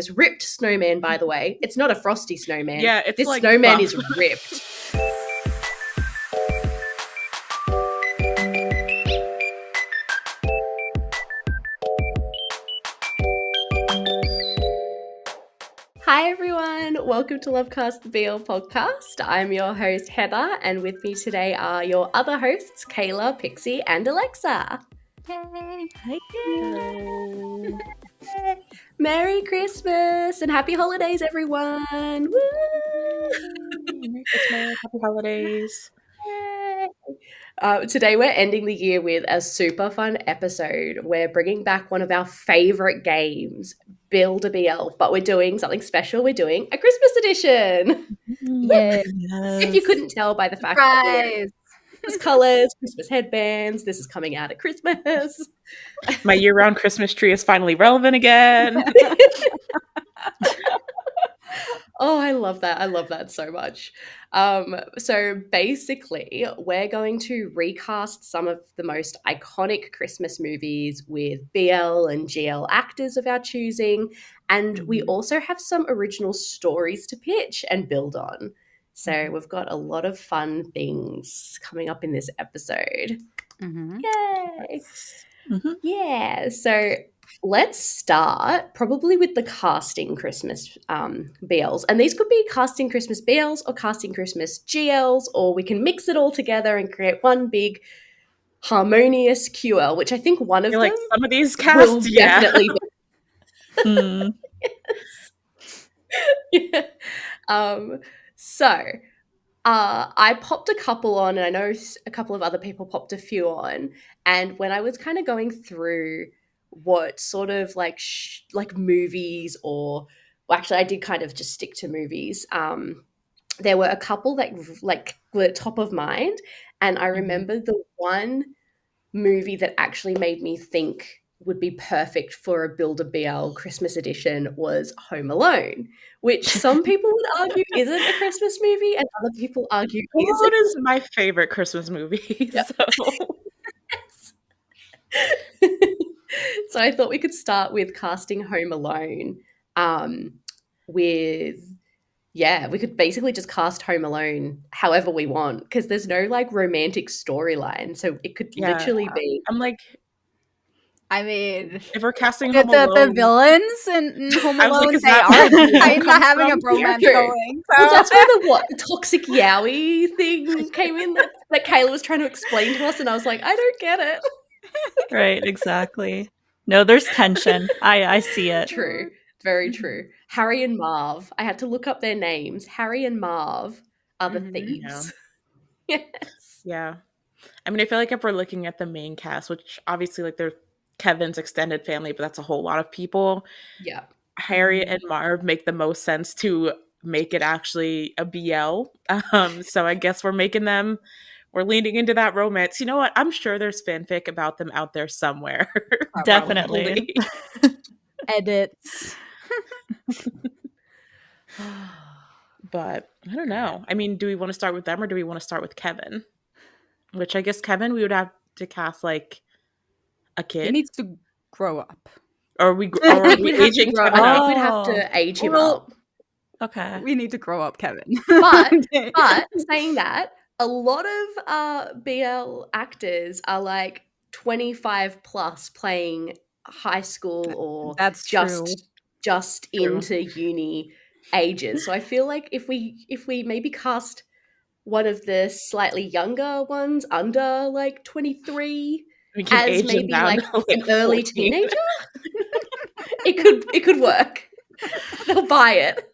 This ripped snowman, by the way. It's not a frosty snowman. Yeah, it's this like snowman buff. is ripped. Hi everyone, welcome to LoveCast, the BL podcast. I'm your host Heather, and with me today are your other hosts Kayla, Pixie, and Alexa. Hey. Hello. Merry Christmas and happy holidays, everyone! Woo! Merry Christmas, happy holidays. Today we're ending the year with a super fun episode. We're bringing back one of our favorite games, Build a BL, but we're doing something special. We're doing a Christmas edition. Yes. If you couldn't tell by the fact that Christmas colors, Christmas headbands, this is coming out at Christmas. My year-round Christmas tree is finally relevant again. Oh, I love that. I love that so much. So basically, we're going to recast some of the most iconic Christmas movies with BL and GL actors of our choosing. And we also have some original stories to pitch and build on. So we've got a lot of fun things coming up in this episode. Yay! Yeah, so let's start probably with the casting Christmas BLs. And these could be casting Christmas BLs or casting Christmas GLs, or we can mix it all together and create one big harmonious QL, which I think one of them like some of these will casts, definitely be. Yeah. So I popped a couple on, and I know a couple of other people popped a few on. And when I was kind of going through what sort of like movies, or well, actually I did kind of just stick to movies. There were a couple that like were top of mind, and I remember the one movie that actually made me think would be perfect for a Build-A-BL Christmas edition was Home Alone, which some people would argue isn't a Christmas movie, and other people argue Home is. Alone is my favorite Christmas movie. Yeah. So I thought we could start with casting Home Alone we could basically just cast Home Alone however we want, because there's no like romantic storyline, so it could literally be. I'm like, I mean, if we're casting Home Alone, the villains in Home Alone, like, they are kind of having a bromance going. So. Well, that's where the toxic yaoi thing came in that Kayla was trying to explain to us, and I was like, I don't get it. Right, exactly. No, there's tension. I see it. True. Very true. Harry and Marv. I had to look up their names. Harry and Marv are the thieves. Yeah. Yes. Yeah. I mean, I feel like if we're looking at the main cast, which obviously like they're Kevin's extended family, but that's a whole lot of people. Yeah. Harry and Marv make the most sense to make it actually a BL. So I guess we're leaning into that romance. You know what? I'm sure there's fanfic about them out there somewhere. Definitely. Edits. But I don't know. I mean, do we want to start with them, or do we want to start with Kevin? Which I guess Kevin, we would have to cast like a kid. He needs to grow up. Or we aging Kevin up? We'd have to age him up. Okay. We need to grow up Kevin. But saying that, a lot of BL actors are like 25 plus playing high school or that's just into uni ages. So I feel like if we maybe cast one of the slightly younger ones under like 23 as maybe like an early 14. Teenager, it could work. They'll buy it.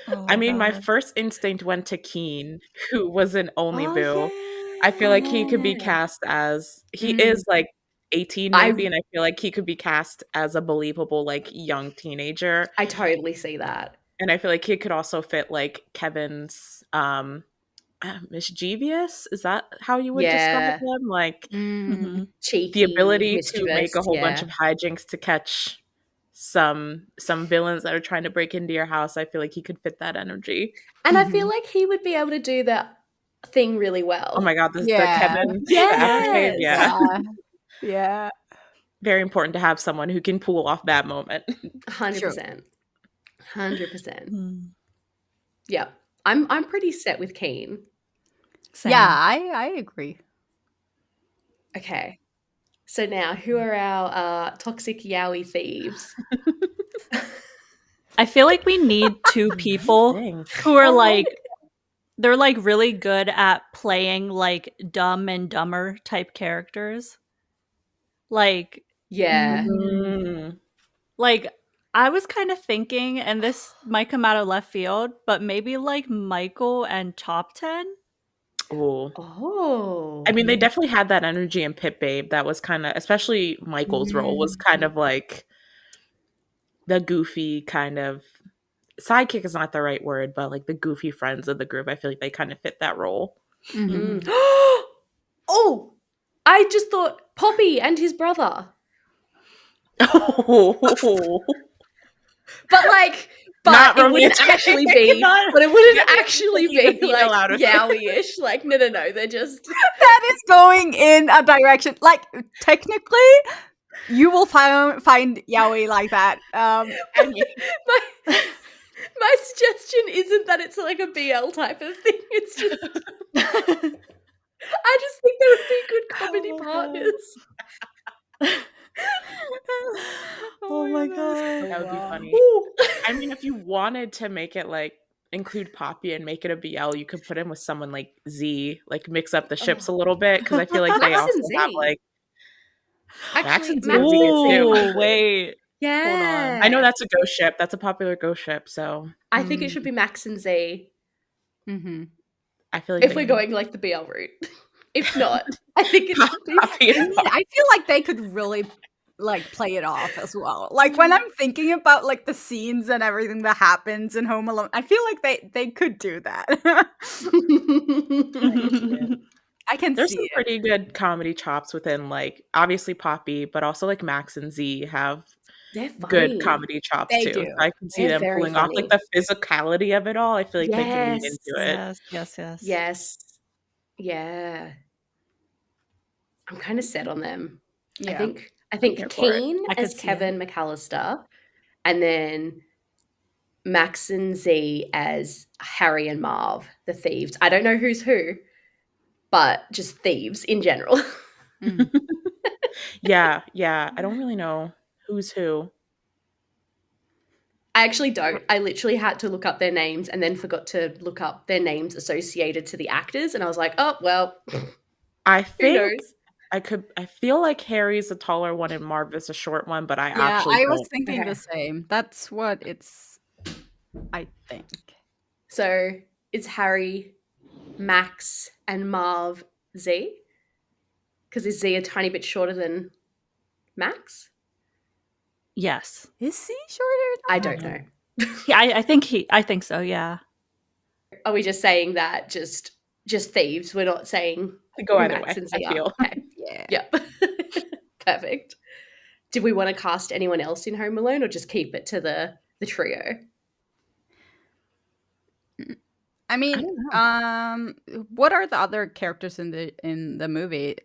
Oh, I mean, my first instinct went to Keen, who was an only boo. Yeah. I feel like he could be cast as he is like 18 maybe, and I feel like he could be cast as a believable like young teenager. I totally see that. And I feel like he could also fit like Kevin's mischievous, is that how you would describe him? Like cheeky, the ability to make a whole bunch of hijinks to catch some villains that are trying to break into your house. I feel like he could fit that energy. And I feel like he would be able to do that thing really well. Oh my god, the Kevin. Yes. Yeah. Yeah. very important to have someone who can pull off that moment. 100%. 100%. Mm. Yeah. I'm pretty set with Keen. Same. Yeah, I agree. Okay. So now, who are our toxic yaoi thieves? I feel like we need two people who are like, they're like really good at playing like Dumb and Dumber type characters. Like, yeah. Like, I was kind of thinking, and this might come out of left field, but maybe like Michael and Top 10. Oh. I mean, they definitely had that energy in Pit Babe. That was kind of, especially Michael's role was kind of like the goofy kind of sidekick is not the right word, but like the goofy friends of the group. I feel like they kind of fit that role. Oh, I just thought Poppy and his brother. Oh. But like, but it wouldn't actually be. But it wouldn't actually be like yaoi-ish. Like, no. They're just that is going in a direction. Like, technically, you will find yaoi like that. My suggestion isn't that it's like a BL type of thing. It's just I just think they would be good comedy partners. Oh my god. That would be funny. I mean, if you wanted to make it like include Poppy and make it a BL, you could put him with someone like Z, like mix up the ships a little bit, because I feel like they also have like actually Ooh, wait. Yeah. Hold on. I know that's a ghost ship. That's a popular ghost ship, so I think it should be Max and Z. I feel like if we're going like the BL route. If not, I think it should be. I feel like they could really like play it off as well. Like when I'm thinking about like the scenes and everything that happens in Home Alone, I feel like they could do that. I can There's see some pretty good comedy chops within like obviously Poppy, but also like Max and Z have good comedy chops too. Do. So I can see them pulling off like the physicality of it all. I feel like they can lean into it. Yes. Yeah. I'm kind of set on them. Yeah. I think Keen as Kevin McAllister, and then Max and Z as Harry and Marv, the thieves. I don't know who's who, but just thieves in general. Yeah. I don't really know who's who. I actually don't. I literally had to look up their names and then forgot to look up their names associated to the actors. And I was like, oh, well, I think who knows? I feel like Harry's the taller one and Marv is a short one, but I was thinking the same. That's what it's, I think. So it's Harry, Max, and Marv Z? Because is Z a tiny bit shorter than Max? Yes. Is he shorter? I don't know. Yeah, I think so, yeah. Are we just saying that just thieves? We're not saying go either Max way, and Z I feel. Okay. Yeah. Perfect. Did we want to cast anyone else in Home Alone or just keep it to the trio? I mean, what are the other characters in the movie?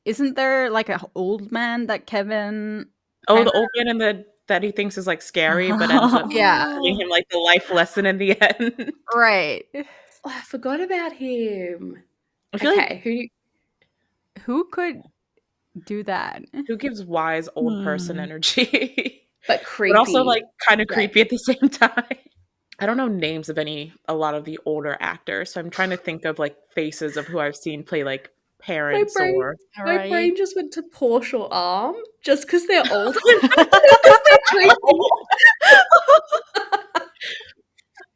Isn't there like an old man that Kevin? Oh, the old man that he thinks is like scary, but ends up giving him like the life lesson in the end. Right. Oh, I forgot about him. I feel like who could do that? Who gives wise old person energy, but creepy, but also like kind of creepy at the same time. I don't know names of a lot of the older actors, so I'm trying to think of like faces of who I've seen play like parents my brain just went to Porsche or Arm just because they're old.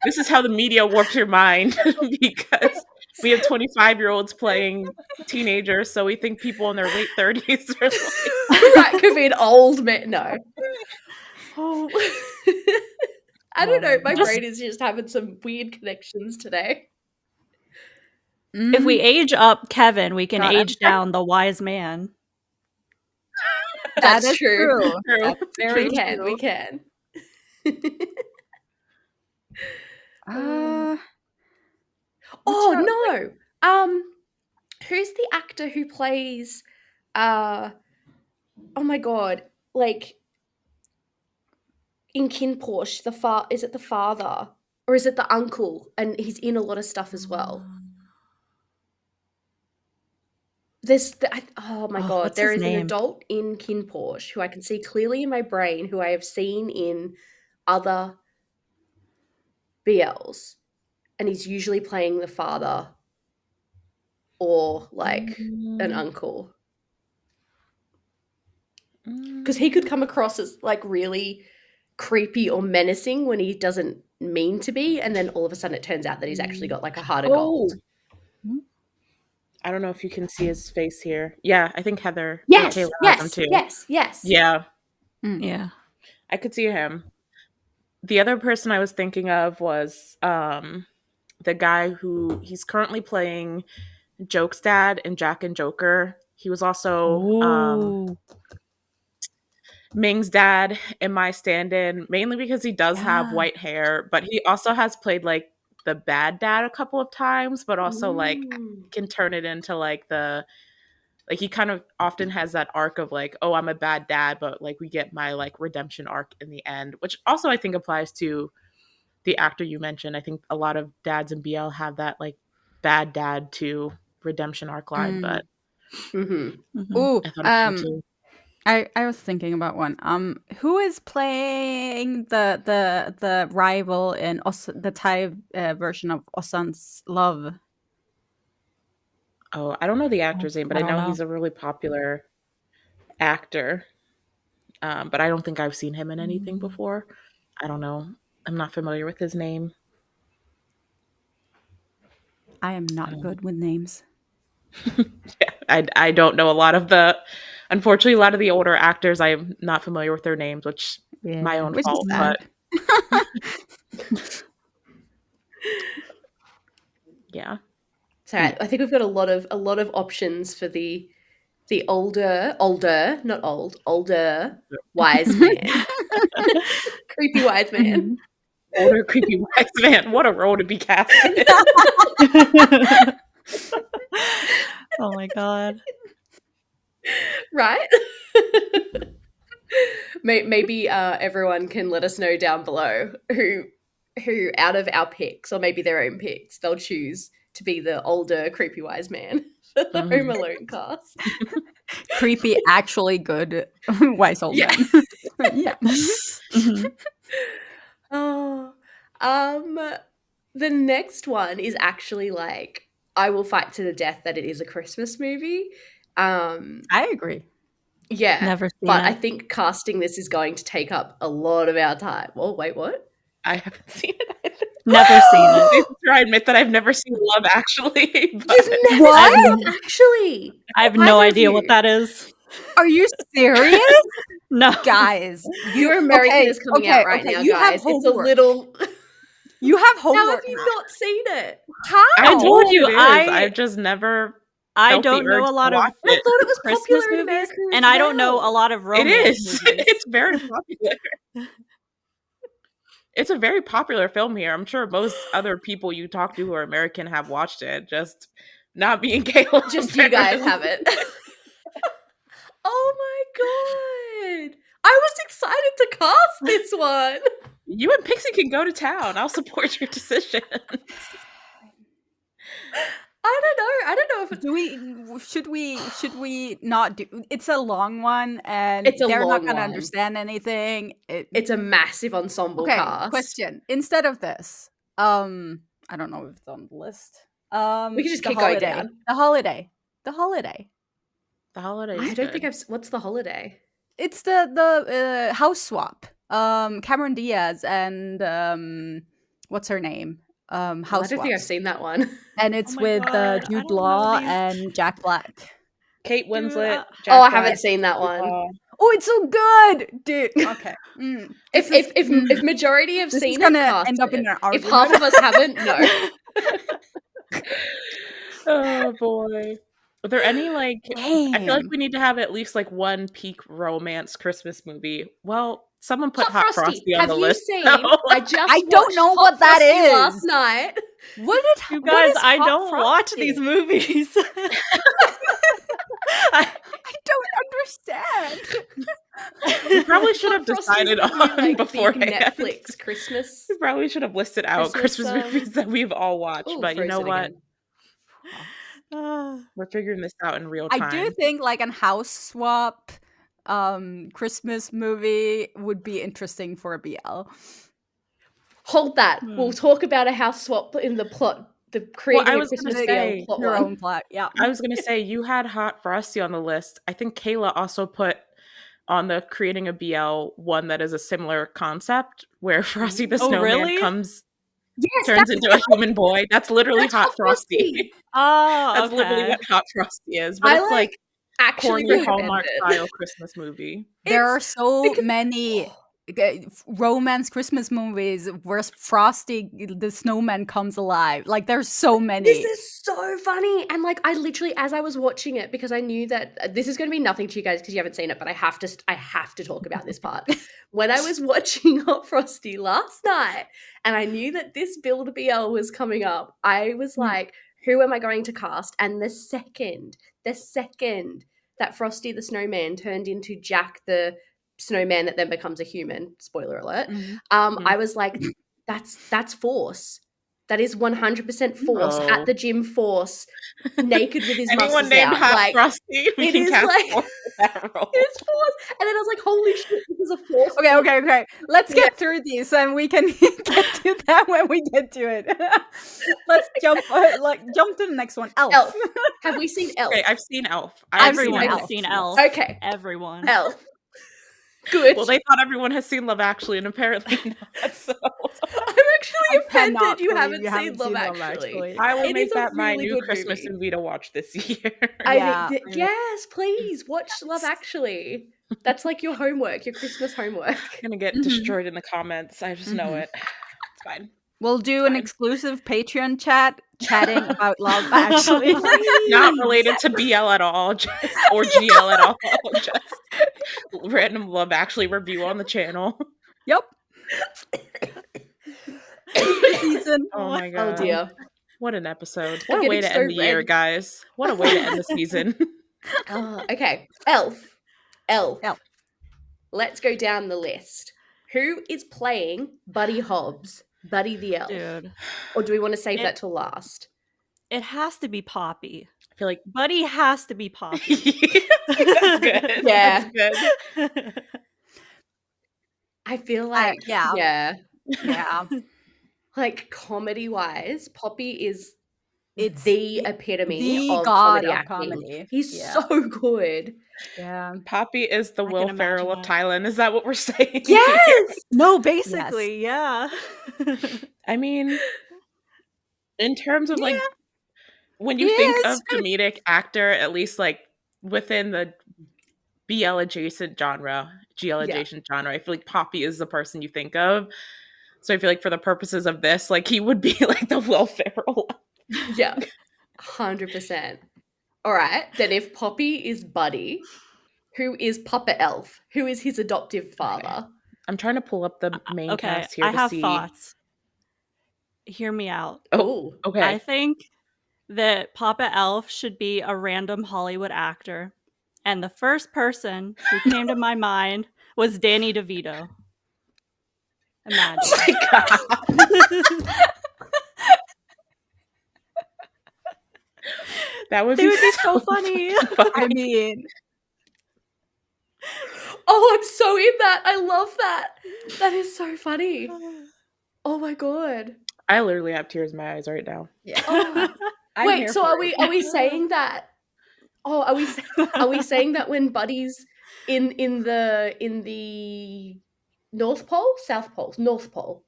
This is how the media warps your mind because we have 25-year-olds playing teenagers, so we think people in their late 30s are like right, could be an old man. No. Oh. I don't know. My brain is just having some weird connections today. If we age up Kevin, we can age down the wise man. That's true. That's very true. We can. Oh no. Who's the actor who plays oh my god. like in Kinporsche, is it the father or is it the uncle? And he's in a lot of stuff as well. Oh my god, there is an adult in Kinporsche who I can see clearly in my brain, who I have seen in other BLs, and he's usually playing the father or like an uncle, because he could come across as like really creepy or menacing when he doesn't mean to be, and then all of a sudden it turns out that he's actually got like a heart of gold. I don't know if you can see his face here. Yeah, I think Heather. Yes, Kayla has him too. yes. Yeah. Yeah. I could see him. The other person I was thinking of was the guy who he's currently playing Joke's dad in Jack and Joker. He was also Ming's dad in My Stand-In, mainly because he does have white hair, but he also has played like the bad dad a couple of times, but also like can turn it into like he kind of often has that arc of like, oh, I'm a bad dad, but like we get my like redemption arc in the end, which also I think applies to the actor you mentioned. I think a lot of dads in BL have that like bad dad to redemption arc line, but Ooh, I was thinking about one. Who is playing the rival in the Thai version of Osan's Love? Oh, I don't know the actor's name, but I know he's a really popular actor. But I don't think I've seen him in anything before. I don't know. I'm not familiar with his name. I am not good with names. Yeah, I don't know unfortunately, a lot of the older actors, I'm not familiar with their names, which my own fault. But yeah. So I think we've got a lot of options for the older, not old, older wise man. Creepy wise man. Older creepy wise man. What a role to be cast in. Oh my god. Right? Maybe everyone can let us know down below who out of our picks, or maybe their own picks, they'll choose to be the older creepy wise man for the Home Alone cast. Creepy, actually good wise old man. Yeah. The next one is actually like, I will fight to the death that it is a Christmas movie. I agree. Yeah. Never seen but it. I think casting this is going to take up a lot of our time. Well, wait, what? I haven't seen it either. Never seen it. I admit that I've never seen Love Actually. But... You've never seen Actually? I have no idea what that is. Are you serious? No. Guys. Your American is coming out right now, guys. It's a little... You have homework. How have you not seen it? How? I told you, I've just never... I don't know a lot of... I thought it was Christmas popular in movies, America and I don't know a lot of romance movies. It's very popular. It's a very popular film here. I'm sure most other people you talk to who are American have watched it. Just not me and Kayla. Just you guys haven't. Oh my god. I was excited to cast this one. You and Pixie can go to town. I'll support your decision. I don't know if should we not do it's a long one, and they're not going to understand anything. It's a massive ensemble cast. Question. Instead of this, I don't know if it's on the list. We can just keep going down. The holiday. The holiday. I don't think what's The Holiday? It's the house swap. Cameron Diaz and what's her name? I don't think I've seen that one. And it's with Jude Law and Jack Black. Kate Winslet. I haven't seen that one. Oh, it's so good, dude. Okay. If majority have seen it, end up in an argument. If half of us haven't, no. Oh boy. Are there any I feel like we need to have at least like one peak romance Christmas movie. Well, someone put Hot Frosty on the list. I don't know what that is. Last night. You guys, I don't watch these movies. I don't understand. We probably should have decided on beforehand. Netflix Christmas. We probably should have listed out Christmas movies that we've all watched. But you know what? We're figuring this out in real time. I do think like a house swap Christmas movie would be interesting for a BL. Hold that. We'll talk about a house swap in the plot. The creating a Christmas BL plot. Your own plot. Yeah. I was gonna say you had Hot Frosty on the list. I think Kayla also put on the creating a BL one that is a similar concept where Frosty the Snowman turns into a human boy. That's literally Hot Frosty. Oh, that's literally what Hot Frosty is. But it's like actually corny Hallmark style Christmas movie. There are so many romance Christmas movies where Frosty the Snowman comes alive. Like there's so many. This is so funny. And like I literally, as I was watching it, because I knew that this is going to be nothing to you guys because you haven't seen it, but I have to talk about this part. When I was watching Hot Frosty last night and I knew that this build BL was coming up, I was like, who am I going to cast? And the second that Frosty the Snowman turned into Jack the Snowman that then becomes a human, spoiler alert, I was like, that's Force. That is 100% Force at the gym. Force naked with his muscles out. Hot Frosty, we can cast Force for that role. It's Force, and then I was like, "Holy shit, this is a Force." Okay. Let's get through these, and we can get to that when we get to it. Let's jump to the next one. Elf. Have we seen Elf? Okay, I've seen Elf. Everyone has seen Elf. Okay, everyone. Elf. Good. Well, they thought everyone has seen Love Actually, and apparently not. So I'm actually offended you haven't seen Love Actually. I will make that my new Christmas movie to watch this year. Yes, please watch Love Actually. That's like your homework, your Christmas homework. I'm gonna get destroyed in the comments. I just know it. It's fine. We'll do an exclusive Patreon chatting about Love Actually. Not related to BL at all, or GL at all. Just random Love Actually review on the channel. Yep. Season. Oh my god. Oh dear. What an episode. What a way to end the year, guys. What a way to end the season. Okay. Elf. Let's go down the list. Who is playing Buddy Hobbs? Buddy the Elf. Dude. Or do we want to save that till last? It has to be Poppy. I feel like Buddy has to be Poppy. That's good. Yeah. That's good. I feel like yeah. Like comedy-wise, Poppy is the epitome of comedy acting. Comedy. He's so good. Yeah. Poppy is the Will Ferrell of Thailand. Is that what we're saying? Yes! No, basically, yeah. I mean, in terms of like, when you think of comedic actor, at least like within the BL adjacent genre, GL adjacent genre, I feel like Poppy is the person you think of. So I feel like for the purposes of this, like he would be like the Will Ferrell. Yeah, 100%. All right, then if Poppy is Buddy, who is Papa Elf? Who is his adoptive father? Okay. I'm trying to pull up the main cast here I to have see. Thoughts. Hear me out. Oh, okay. I think that Papa Elf should be a random Hollywood actor. And the first person who came to my mind was Danny DeVito. Imagine. Oh my god. That would be so funny. I mean, I'm so in that. I love that. That is so funny. Oh my god. I literally have tears in my eyes right now. Yeah. Wait, so are we saying that? Oh, are we saying that when Buddy's in the North Pole, South Pole, North Pole?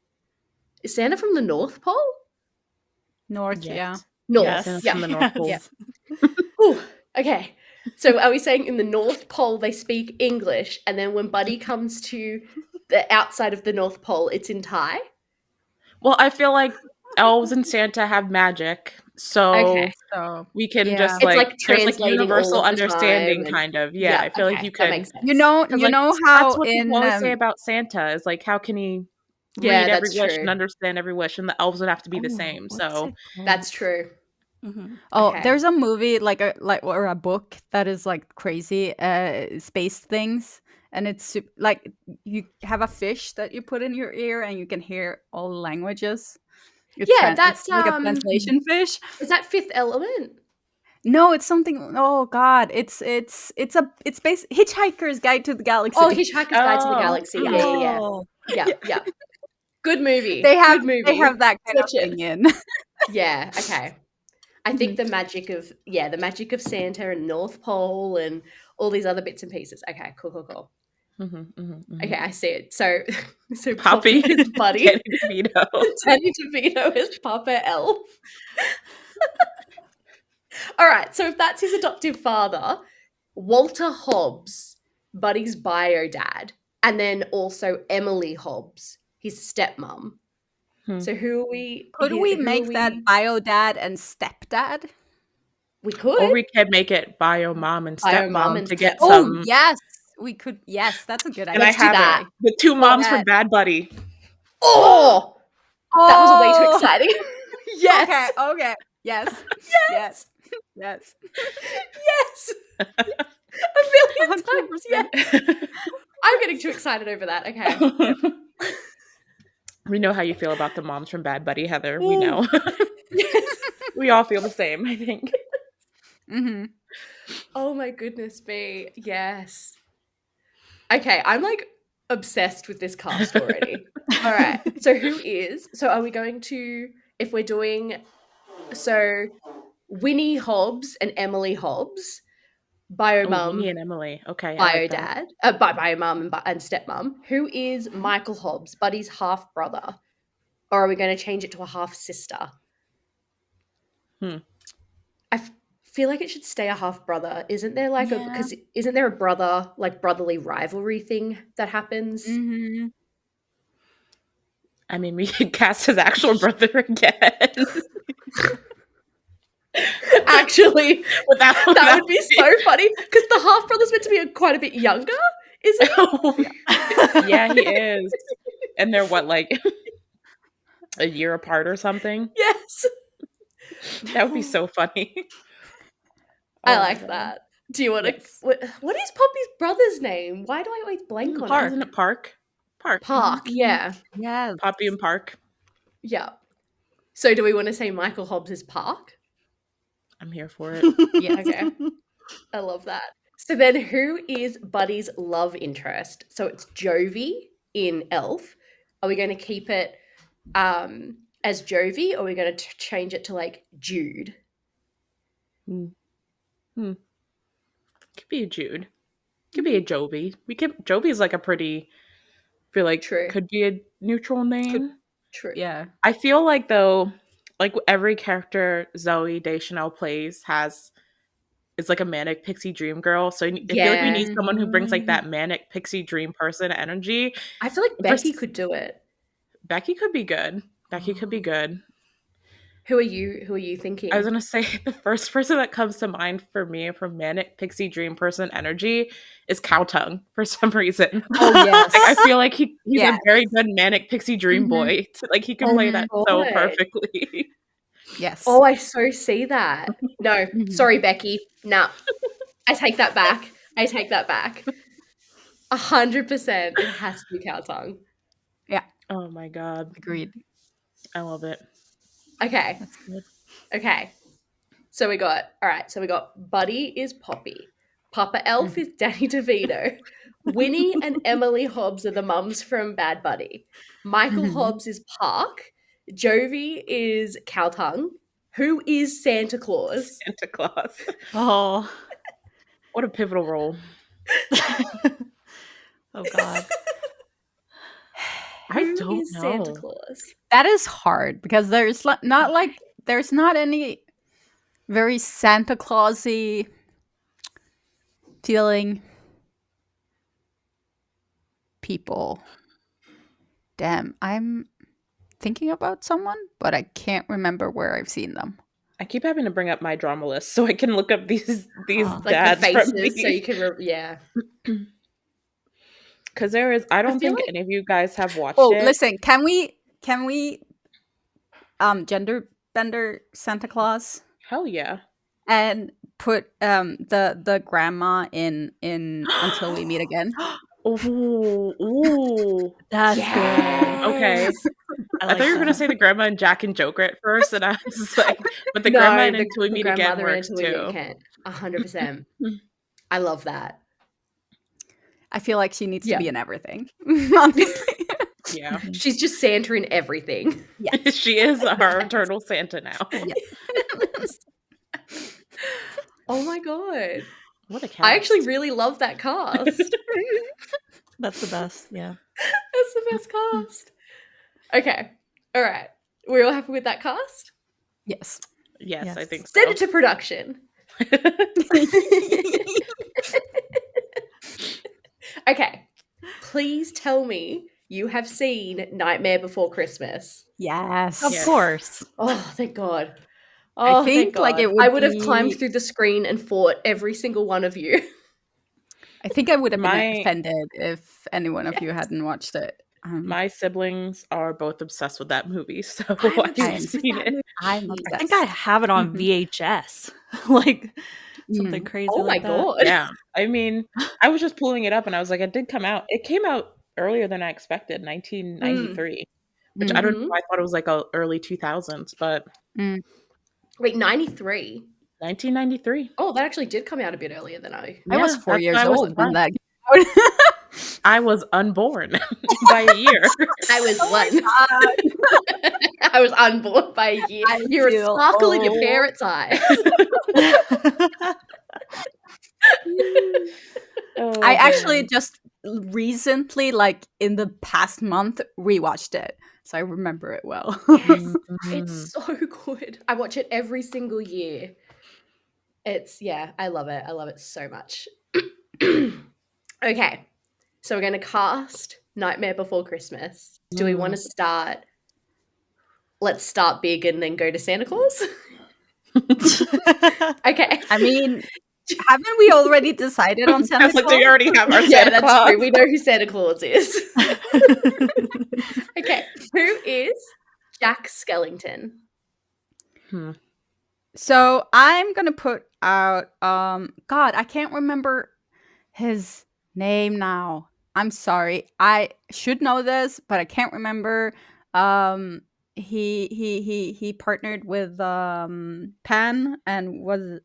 Is Santa from the North Pole? North, yes. North, yes, from the North Pole. Yeah. Ooh, okay. So are we saying in the North Pole they speak English, and then when Buddy comes to the outside of the North Pole, it's in Thai? Well, I feel like elves and Santa have magic, so we can just like there's like universal understanding, kind of. Yeah, I feel like you can. You know how that's what people always say about Santa is like, how can he read every wish and understand every wish, and the elves would have to be the same. So that's true. Oh, Okay. there's a movie or a book that is like crazy space things, and it's like you have a fish that you put in your ear and you can hear all languages. Yeah, It's that's like a translation fish. is that Fifth Element? No, it's something. Oh God, it's Hitchhiker's Guide to the Galaxy. Oh, Hitchhiker's Guide to the Oh. Galaxy. Yeah. Yeah. Yeah. Good movie. They have that kind Watch of it. thing in. Yeah, okay. I think the magic of Santa and North Pole and all these other bits and pieces. Okay, cool. Okay, I see it. So Poppy is Buddy. Danny DeVito. Danny DeVito is Papa Elf. All right, so if that's his adoptive father, Walter Hobbs, Buddy's bio dad, and then also Emily Hobbs, his stepmom. So who are we? Could we make that bio dad and stepdad? We could. Or we can make it bio mom and stepmom to get some. Oh, yes, we could. Yes, that's a good idea. Let's do that. The two moms from Bad Buddy. Oh, that was way too exciting. Yes. Okay. Yes. Yes. A million times. Yes. I'm getting too excited over that. Okay. We know how you feel about the moms from Bad Buddy, Heather. We know. Yes. We all feel the same, I think. Oh my goodness me. Yes. Okay, I'm like obsessed with this cast already. All right. So are we going to, if we're doing, so Winnie Hobbs and Emily Hobbs, bio mum. Winnie and Emily. Okay. Bio dad, bio mum and stepmom. Who is Michael Hobbs, Buddy's half brother? Or are we going to change it to a half sister? I feel like it should stay a half brother. Isn't there isn't there a brother, like brotherly rivalry thing that happens? I mean, we could cast his actual brother again. Actually, that would be so funny because the half brother's meant to be quite a bit younger, isn't he? Yeah, he is. And they're like a year apart or something? Yes. That would be so funny. I like that. Do you want to? What is Poppy's brother's name? Why do I always blank on it? Isn't it Park? Park, yeah. Yeah. Poppy and Park. Yeah. So do we want to say Michael Hobbs is Park? I'm here for it. Yeah. Okay. I love that. So then who is Buddy's love interest? So it's Jovi in Elf. Are we going to keep it as Jovi, or are we going to change it to like Jude? Could be a Jude. Could be a Jovi. Jovi is like a pretty, I feel like True. Could be a neutral name. True. Yeah. I feel like though, like every character Zooey Deschanel plays is like a manic pixie dream girl. So I feel like we need someone who brings like that manic pixie dream person energy. I feel like Becky could do it. Becky could be good. Who are you thinking? I was gonna say the first person that comes to mind for me from manic pixie dream person energy is Cowtongue for some reason. Oh yes. I feel like he's a very good manic pixie dream boy. Like he can play that so perfectly. Yes. Oh, I so see that. No, sorry, Becky. Nah. I take that back. 100%. It has to be Cowtongue. Yeah. Oh my god. Agreed. I love it. Okay. That's good. Okay. So we got Buddy is Poppy. Papa Elf is Danny DeVito. Winnie and Emily Hobbs are the mums from Bad Buddy. Michael Hobbs is Park. Jovi is Cowtongue. Who is Santa Claus? Santa Claus. Oh. What a pivotal role. Oh God. I don't know. Santa Claus? That is hard because there's not any very Santa Clausy feeling people. Damn, I'm thinking about someone, but I can't remember where I've seen them. I keep having to bring up my drama list so I can look up these dads like the faces, from me. so you can yeah. Because I don't think any of you guys have watched it. Oh, listen, can we gender bender Santa Claus? Hell yeah. And put the grandma in Until We Meet Again. Ooh. That's Yes. good. Okay. I thought you were going to say the grandma and Jack and Joker at first, and I was like, but the grandma and Until We Meet Again works too. 100%. I love that. I feel like she needs to be in everything, honestly. Yeah. She's just Santa in everything. Yes. She is our eternal Santa now. Yes. Oh my god. What a cast. I actually really love that cast. That's the best, yeah. That's the best cast. Okay. All right. We're all happy with that cast? Yes. Yes, I think so. Send it to production. Okay. Please tell me you have seen Nightmare Before Christmas. Yes. Of course. Oh, thank God. Oh, I think thank God. like it would I would have climbed through the screen and fought every single one of you. I think I would have been offended if any one of you hadn't watched it. My siblings are both obsessed with that movie, so I've seen it. I'm obsessed. I think I have it on VHS. Like something crazy. Oh like my God. Yeah. I mean, I was just pulling it up and I was like, it did come out. It came out earlier than I expected, 1993. Which I don't know. I thought it was like early 2000s, but wait, 93? 1993. Oh, that actually did come out a bit earlier than I was 4 years old when that. I was unborn by a year. I was one. I was unborn by a year. You're a sparkle in your parents' eyes. I actually just recently, like in the past month, rewatched it. So I remember it well. Yes, it's so good. I watch it every single year. I love it. I love it so much. Okay, so we're going to cast Nightmare Before Christmas. Do we want to start? Let's start big and then go to Santa Claus? Okay. I mean, haven't we already decided on Santa Claus? We already have our Santa Claus. That's true. We know who Santa Claus is. Okay, who is Jack Skellington? So I'm gonna put out. God, I can't remember his name now. I'm sorry. I should know this, but I can't remember. He partnered with Pan and was.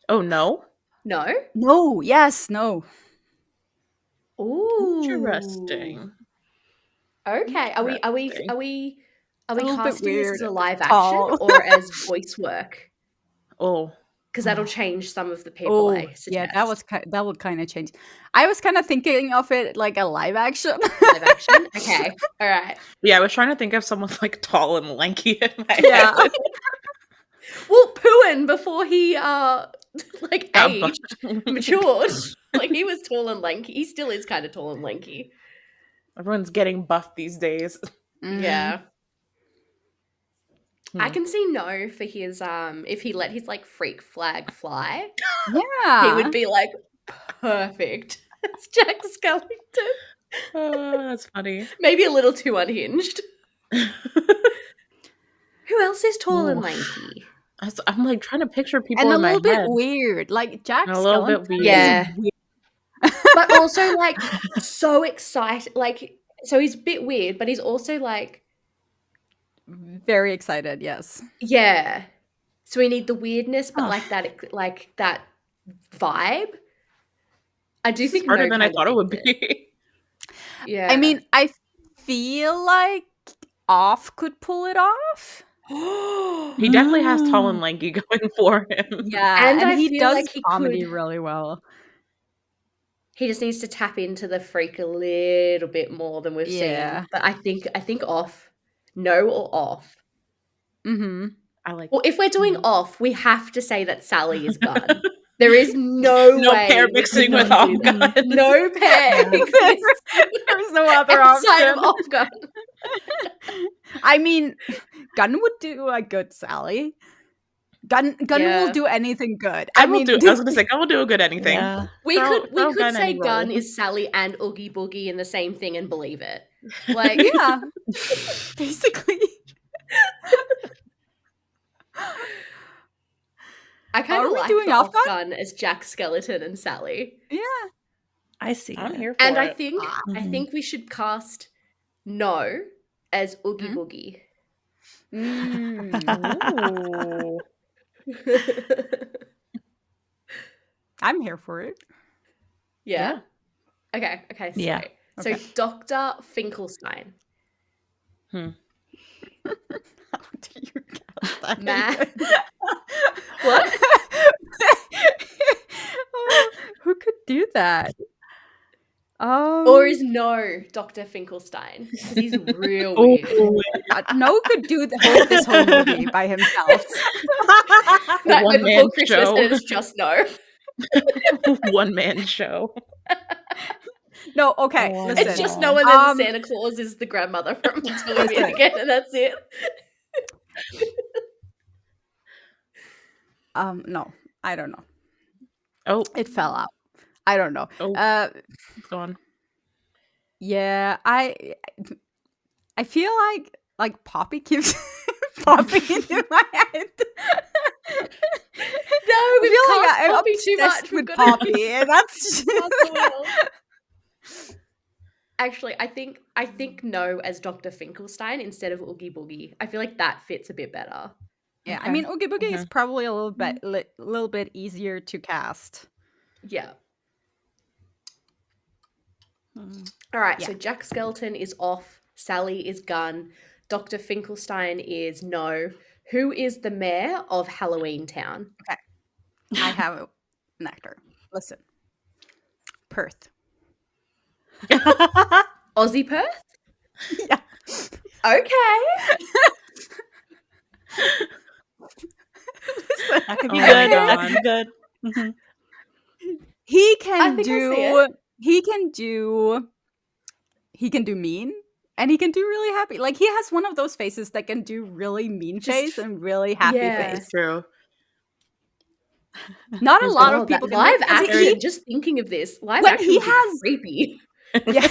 Oh no. No. Yes. No. Ooh. Interesting. Okay. Are we casting this as a live Tall. action or as voice work? Oh. Because that'll change some of the people I suggest. Yeah, that would kind of change. I was kind of thinking of it like a live action. Live action? Okay. All right. Yeah, I was trying to think of someone like tall and lanky in my head. Well, Pooin, before he aged, matured, like he was tall and lanky. He still is kind of tall and lanky. Everyone's getting buff these days. Yeah. I can see no for his if he let his like freak flag fly. Yeah. He would be like perfect. It's Jack Skellington. Oh, that's funny. Maybe a little too unhinged. Who else is tall and lanky? I'm like trying to picture people and in my head. A little bit weird, like Jack Skellington. A little bit weird. Yeah. But also like so excited. Like, so he's a bit weird, but he's also like very excited. Yes. Yeah. So we need the weirdness, but like that vibe. I do think harder than I thought it would be. Yeah. I mean, I feel like Off could pull it off. He definitely has tall and lanky going for him. Yeah, and he does like comedy really well. He just needs to tap into the freak a little bit more than we've seen. But I think Off, no or Off. I like. Well, if we're doing Off, we have to say that Sally is Gunn. There is no way pair mixing with Off Gunn. No pair. There's no other option. Of Off Gunn. I mean, Gunn would do a good Sally. Gunn will do anything good. I was gonna say Gunn will do a good anything. Yeah. We could say Gunn is Sally and Oogie Boogie in the same thing and believe it. Like yeah. Basically. I kind of like the off-gun as Jack Skellington and Sally. Yeah. I see. I'm here for and it. I think we should cast No as Oogie Boogie. Ooh. I'm here for it. Yeah. Okay. So, Yeah. So Dr. Finkelstein. How do you cast that? Matt. What? Oh, who could do that? Or is No Dr. Finkelstein? Because he's real weird. No could do this whole movie by himself. Nightmare Before Christmas, and it's just No. One man show. No, okay. Listen. It's just No, and then Santa Claus is the grandmother from Until We Meet Again, and that's it. No, I don't know. Oh, it fell out. I don't know. Oh, it's gone. Yeah, I feel like Poppy keeps popping into my head. No, we feel like I'm Poppy too much with Poppy, and that's actually, I think No as Dr. Finkelstein instead of Oogie Boogie. I feel like that fits a bit better. Yeah, okay. I mean, Oogie Boogie is probably a little bit easier to cast. Yeah. All right, so Jack Skellington is off. Sally is Gun. Dr. Finkelstein is No. Who is the mayor of Halloween Town? Okay. I have an actor. Listen. Perth. Aussie Perth? Yeah. Okay. Listen, that could be good. That could be good. Mm-hmm. He can do mean, and he can do really happy. Like, he has one of those faces that can do really mean face and really happy face. True. Not a lot of people can live action. Just thinking of this, live action is creepy. Yeah.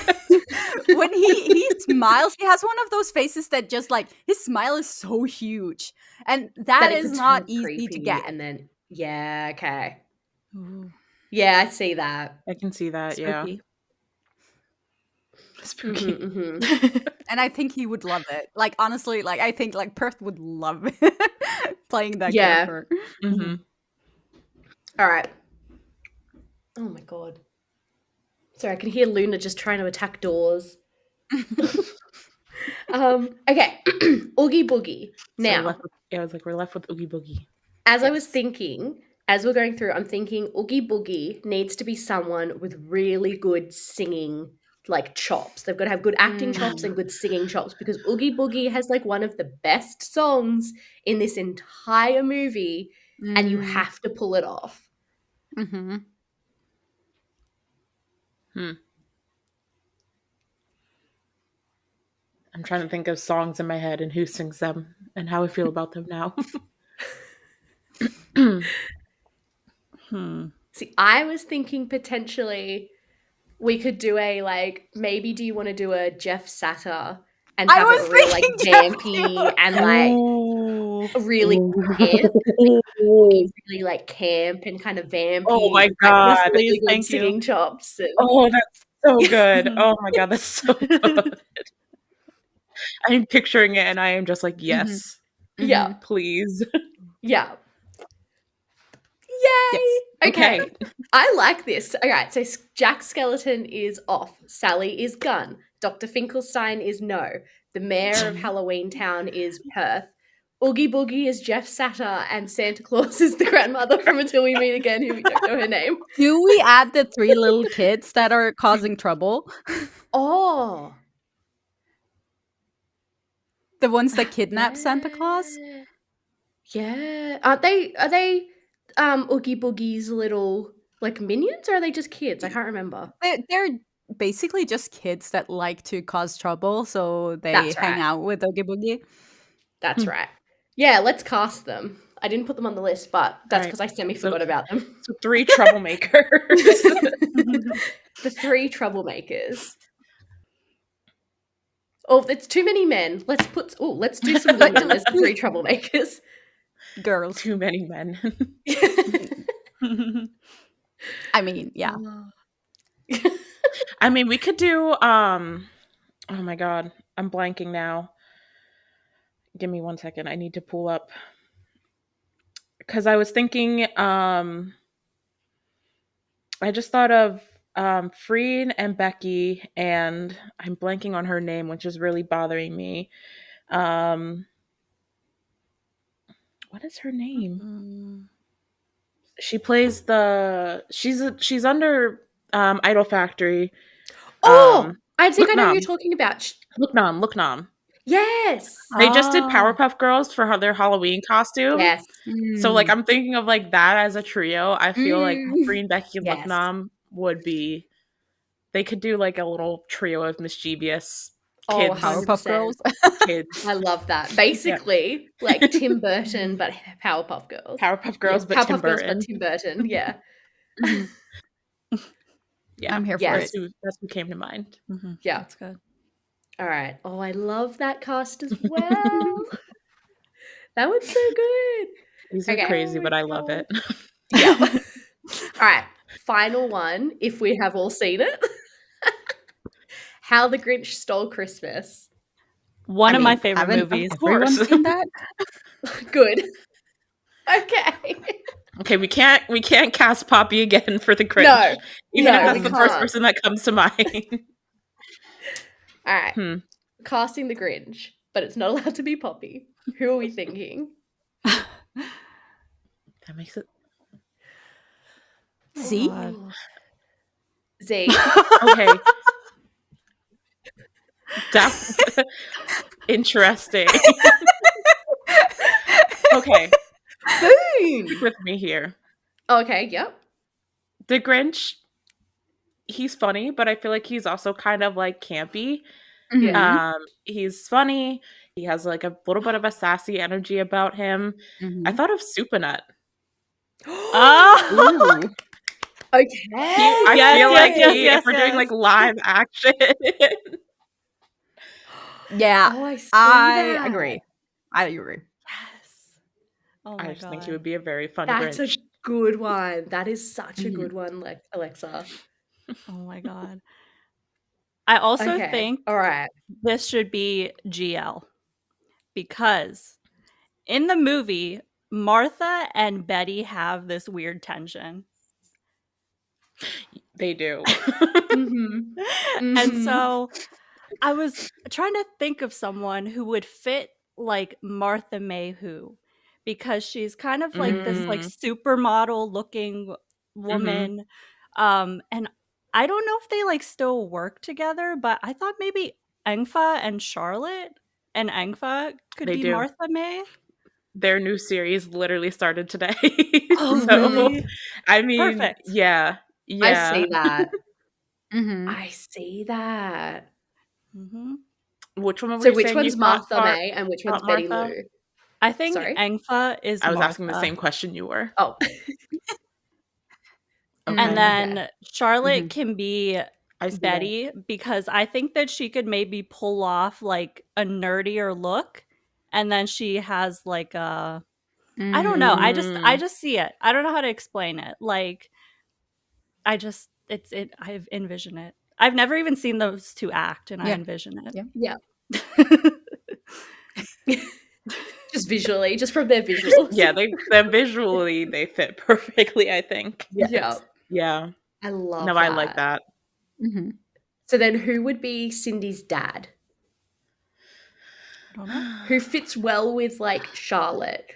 When he smiles, he has one of those faces that just like, his smile is so huge, and that is not easy to get. And then okay. Ooh. Yeah, I see that. I can see that. Spooky. Yeah. Spooky. Mm-hmm. And I think he would love it. Like, honestly, like, I think like Perth would love playing that character. Mm-hmm. All right. Oh my god. Sorry, I can hear Luna just trying to attack doors. Okay. Oogie Boogie. Now. I was like, we're left with Oogie Boogie. As I was thinking, as we're going through, I'm thinking Oogie Boogie needs to be someone with really good singing, like, chops. They've got to have good acting chops and good singing chops, because Oogie Boogie has, like, one of the best songs in this entire movie, and you have to pull it off. Mm-hmm. I'm trying to think of songs in my head and who sings them and how I feel about them now. See, I was thinking potentially we could do maybe do you want to do a Jeff Satter and have it real, like, vampy and, like, really camp, really, like, camp and kind of vampy. Oh my god. Like, really good singing chops. And... Oh, that's so good. Oh my god, that's so good. I'm picturing it and I am just like, yes. Mm-hmm. Yeah. Please. Yeah. Yay! Yes. Okay. I like this. All right, so Jack Skellington is off. Sally is Gun. Dr. Finkelstein is No. The mayor of Halloween Town is Perth. Oogie Boogie is Jeff Satter, and Santa Claus is the grandmother from Until We Meet Again, who we don't know her name. Do we add the 3 little kids that are causing trouble? Oh. The ones that kidnap Santa Claus? Yeah. Are they Oogie Boogie's little, like, minions, or are they just kids? I can't remember. They're basically just kids that like to cause trouble, so they hang out with Oogie Boogie. That's right. Yeah, let's cast them. I didn't put them on the list, but that's because I semi-forgot about them. So 3 troublemakers. The 3 troublemakers. Oh, it's too many men. Let's do some women as the 3 troublemakers. girls. Too many men. I mean, yeah. I mean, we could do oh my god, I'm blanking now. Give me 1 second. I need to pull up, because I was thinking I just thought of Freen and Becky, and I'm blanking on her name, which is really bothering me. What is her name? She plays she's under Idol Factory. I think I know who you're talking about. Look Nom. Yes. They just did Powerpuff Girls for their Halloween costume. Yes. So like I'm thinking of like that as a trio. I feel like Freen, Becky, and Yes. Look Nom would be. They could do like a little trio of mischievous kids. Powerpuff Girls. Kids. I love that. Basically, like Tim Burton, but Powerpuff Girls. Powerpuff Girls, but Tim Burton. Yeah. Yeah, I'm here for it. That's who came to mind. Yeah, that's good. All right. Oh, I love that cast as well. That was so good. These are crazy, but I love it. Yeah. All right. Final one, if we have all seen it. How the Grinch Stole Christmas. One of my favorite movies. Everyone's seen that? Good. Okay. Okay, we can't cast Poppy again for the Grinch. No. Even if that's the first person that comes to mind. All right. Casting the Grinch, but it's not allowed to be Poppy. Who are we thinking? That makes it. Z? Z. Okay. That's interesting. Okay. Boom. Stick with me here. Okay, yep. The Grinch, he's funny, but I feel like he's also kind of like campy. He's funny. He has like a little bit of a sassy energy about him. I thought of Supernut. Oh. Okay. I feel like if we're doing like live action. Yeah. Oh, I agree. Yes. Oh my I just God. think he would be a very fun That's Grinch. a good one. That is such a good one, Alexa. Oh my God. I also think all right, this should be GL, because in the movie, Martha and Betty have this weird tension. They do. And so I was trying to think of someone who would fit like Martha Mayhew, because she's kind of like this like supermodel looking woman. And I don't know if they like still work together, but I thought maybe Engfa and Charlotte and Engfa could be Martha May. Their new series literally started today. Oh, really? I mean, perfect. Yeah. I see that. I see that. Which one? So which one's Martha May and which one's Betty Lou? I think Engfa is. I was Martha. asking the same question you were. Oh. Okay. And then Charlotte can be Betty, because I think that she could maybe pull off like a nerdier look, and then she has like a I don't know. I just see it. I don't know how to explain it. Like I envision it. I've never even seen those two act, and I envision it. Yeah. Just visually, just from their visuals. Yeah, they visually they fit perfectly, I think. Yes. Yeah. I love that. I like that. So then who would be Cindy's dad? I don't know. Who fits well with like Charlotte,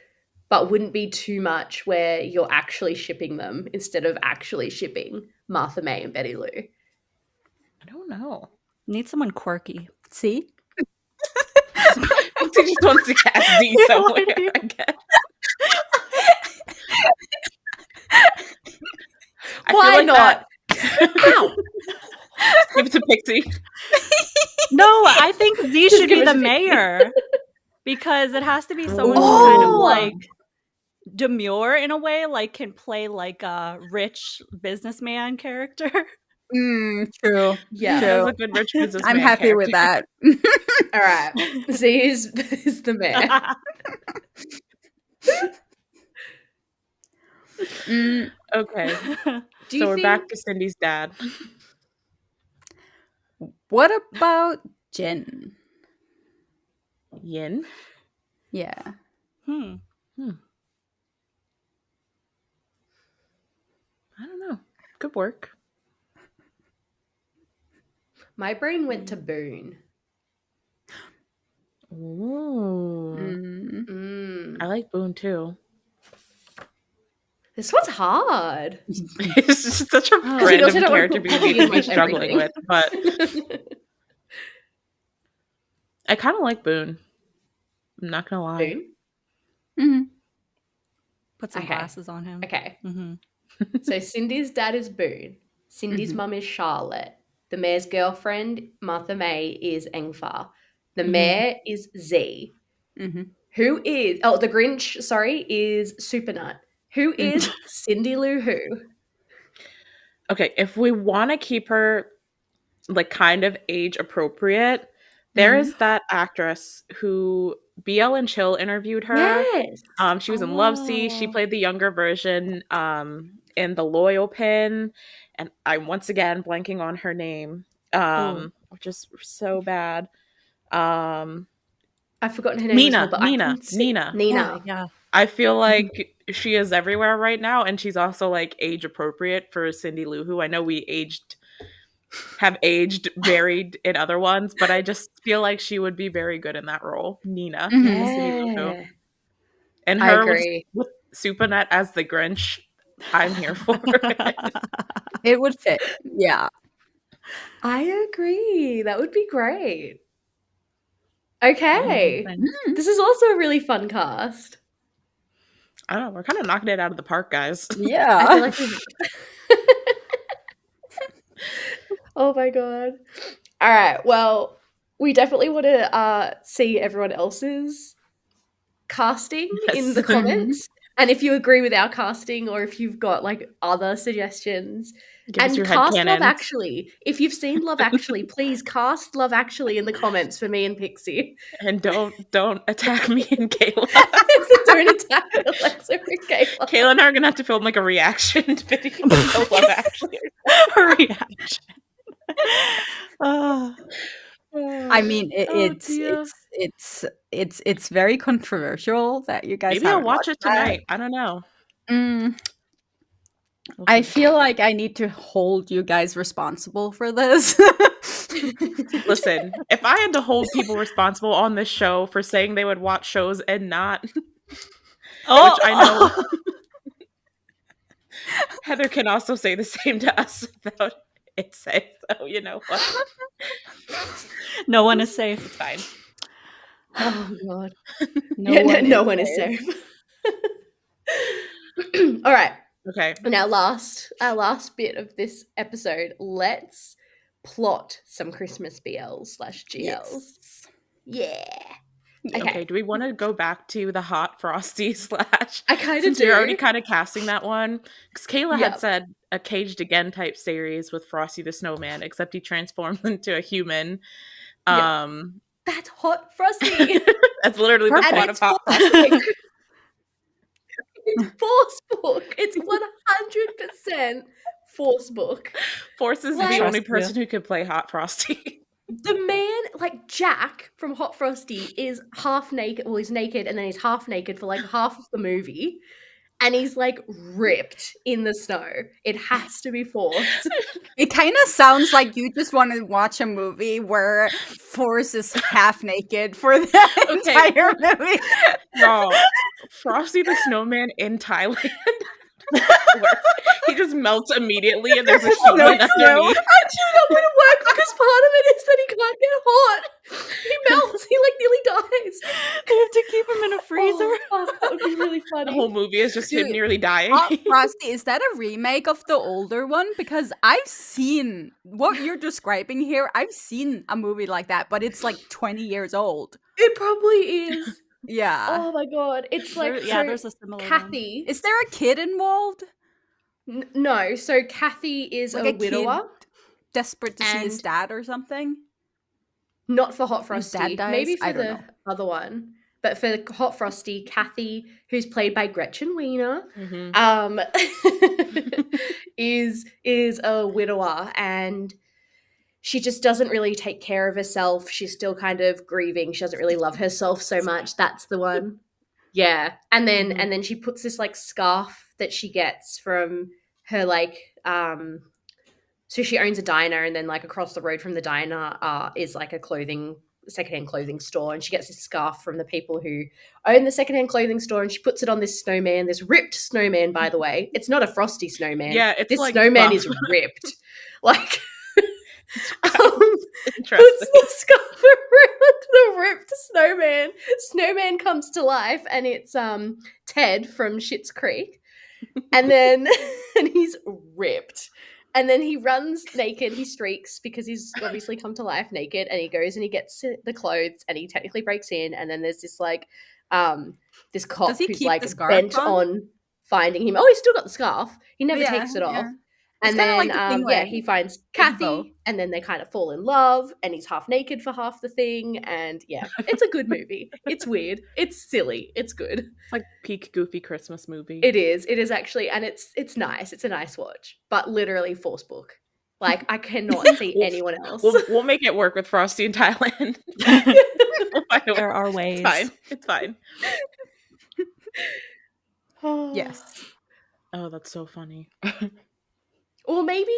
but wouldn't be too much where you're actually shipping them instead of actually shipping Martha May and Betty Lou? I don't know. Need someone quirky. See? She just wants to cast D somewhere, I guess. Why not? Ow! Give it to Pixie. No, I think Z should be the mayor, because it has to be someone who's kind of like demure in a way, like can play like a rich businessman character. True. Yeah. True. A good rich businessman I'm happy character. with that. All right. Z is the mayor. Okay. So we're back to Cindy's dad. What about Jen? Yin? Yeah. I don't know. Good work. My brain went to Boone. Ooh. I like Boone too. This one's hard. It's just such a random character we need to be struggling with, but I kind of like Boone. I'm not gonna lie. Boone? Put some glasses on him. Okay. So Cindy's dad is Boone. Cindy's mum is Charlotte. The mayor's girlfriend, Martha May, is Engfar. The mayor is Z. Who is... Oh, the Grinch, is Supernut. Who is Cindy Lou Who? Okay, if we want to keep her like kind of age appropriate, there is that actress who BL and Chill interviewed her. Yes. She was in Love Sea. She played the younger version in The Loyal Pin, and I'm once again blanking on her name, which is so bad. I've forgotten her name as well, but Nina. Yeah. I feel like she is everywhere right now, and she's also like age appropriate for Cindy Lou Who. I know we have aged varied in other ones, but I just feel like she would be very good in that role. Nina. Cindy Lou Who. And her with Supernut as the Grinch, I'm here for it. It would fit. Yeah. I agree. That would be great. Okay. This is also a really fun cast. I don't know. We're kind of knocking it out of the park, guys. Yeah. I feel like oh my god. All right. Well, we definitely want to see everyone else's casting in the comments. And if you agree with our casting or if you've got like other suggestions, and cast Love Actually. If you've seen Love Actually, please cast Love Actually in the comments for me and Pixie. And don't attack me and Kayla. Don't attack Alexa or Kayla. Kayla and I are gonna have to film like a reaction video of Love Actually. A reaction. I mean, it's very controversial that you guys. Maybe I'll watch it tonight. I don't know. I feel like I need to hold you guys responsible for this. Listen, if I had to hold people responsible on this show for saying they would watch shows and not, which I know Heather can also say the same to us without it safe. So you know what? No one is safe. It's fine. Oh god. No one is safe. All right. Okay. And our last bit of this episode, let's plot some Christmas BLs/GLs. Yes. Yeah. Okay. Do we want to go back to the Hot Frosty / I kind of do. You're already kind of casting that one because Kayla had said a Caged Again type series with Frosty the Snowman, except he transformed into a human. That's Hot Frosty. That's literally the plot of Hot Frosty. It's Force book. It's 100% Force book. Force is the only person who could play Hot Frosty. The man, like Jack from Hot Frosty, is half naked. Well, he's naked and then he's half naked for like half of the movie. And he's like ripped in the snow. It has to be Force. It kind of sounds like you just want to watch a movie where Force is half naked for the entire movie. No, Frosty the Snowman in Thailand. He just melts immediately and there's a snowman underneath. Actually, that wouldn't work because part of it is that he can't get hot. He melts. He like nearly dies. They have to keep him in a freezer. Oh, that would be really funny. The whole movie is just him nearly dying. Frosty, is that a remake of the older one? Because I've seen what you're describing here. I've seen a movie like that, but it's like 20 years old. It probably is. Yeah. Oh my god. It's like there's a similar Kathy. One. Is there a kid involved? No. So Kathy is like a widower. Desperate to see his dad or something? Not for Hot Frosty. His dad dies? Maybe for the other one. but for Hot Frosty, Kathy, who's played by Gretchen Wiener, is a widower, and she just doesn't really take care of herself. She's still kind of grieving. She doesn't really love herself so much. That's the one. Yeah. And then she puts this like scarf that she gets from her like so she owns a diner, and then like across the road from the diner is like a secondhand clothing store, and she gets this scarf from the people who own the secondhand clothing store, and she puts it on this snowman, this ripped snowman, by the way. It's not a Frosty snowman. Yeah, it's this like snowman buff. is ripped. Like Interesting. puts the scarf around the ripped snowman. Snowman comes to life, and it's Ted from Schitt's Creek, and then and he's ripped. And then he runs naked, he streaks because he's obviously come to life naked, and he goes and he gets the clothes, and he technically breaks in, and then there's this like this cop who's like bent on finding him. Oh, he's still got the scarf. He never takes it off. And then like he finds Kathy, and then they kind of fall in love, and he's half naked for half the thing, and yeah, it's a good movie. It's weird. It's silly. It's good. It's like peak goofy Christmas movie. It is. It is actually, and it's nice. It's a nice watch, but literally force book. Like I cannot see anyone else. We'll make it work with Frosty in Thailand. There are ways. It's fine. Yes. Oh, that's so funny. Or maybe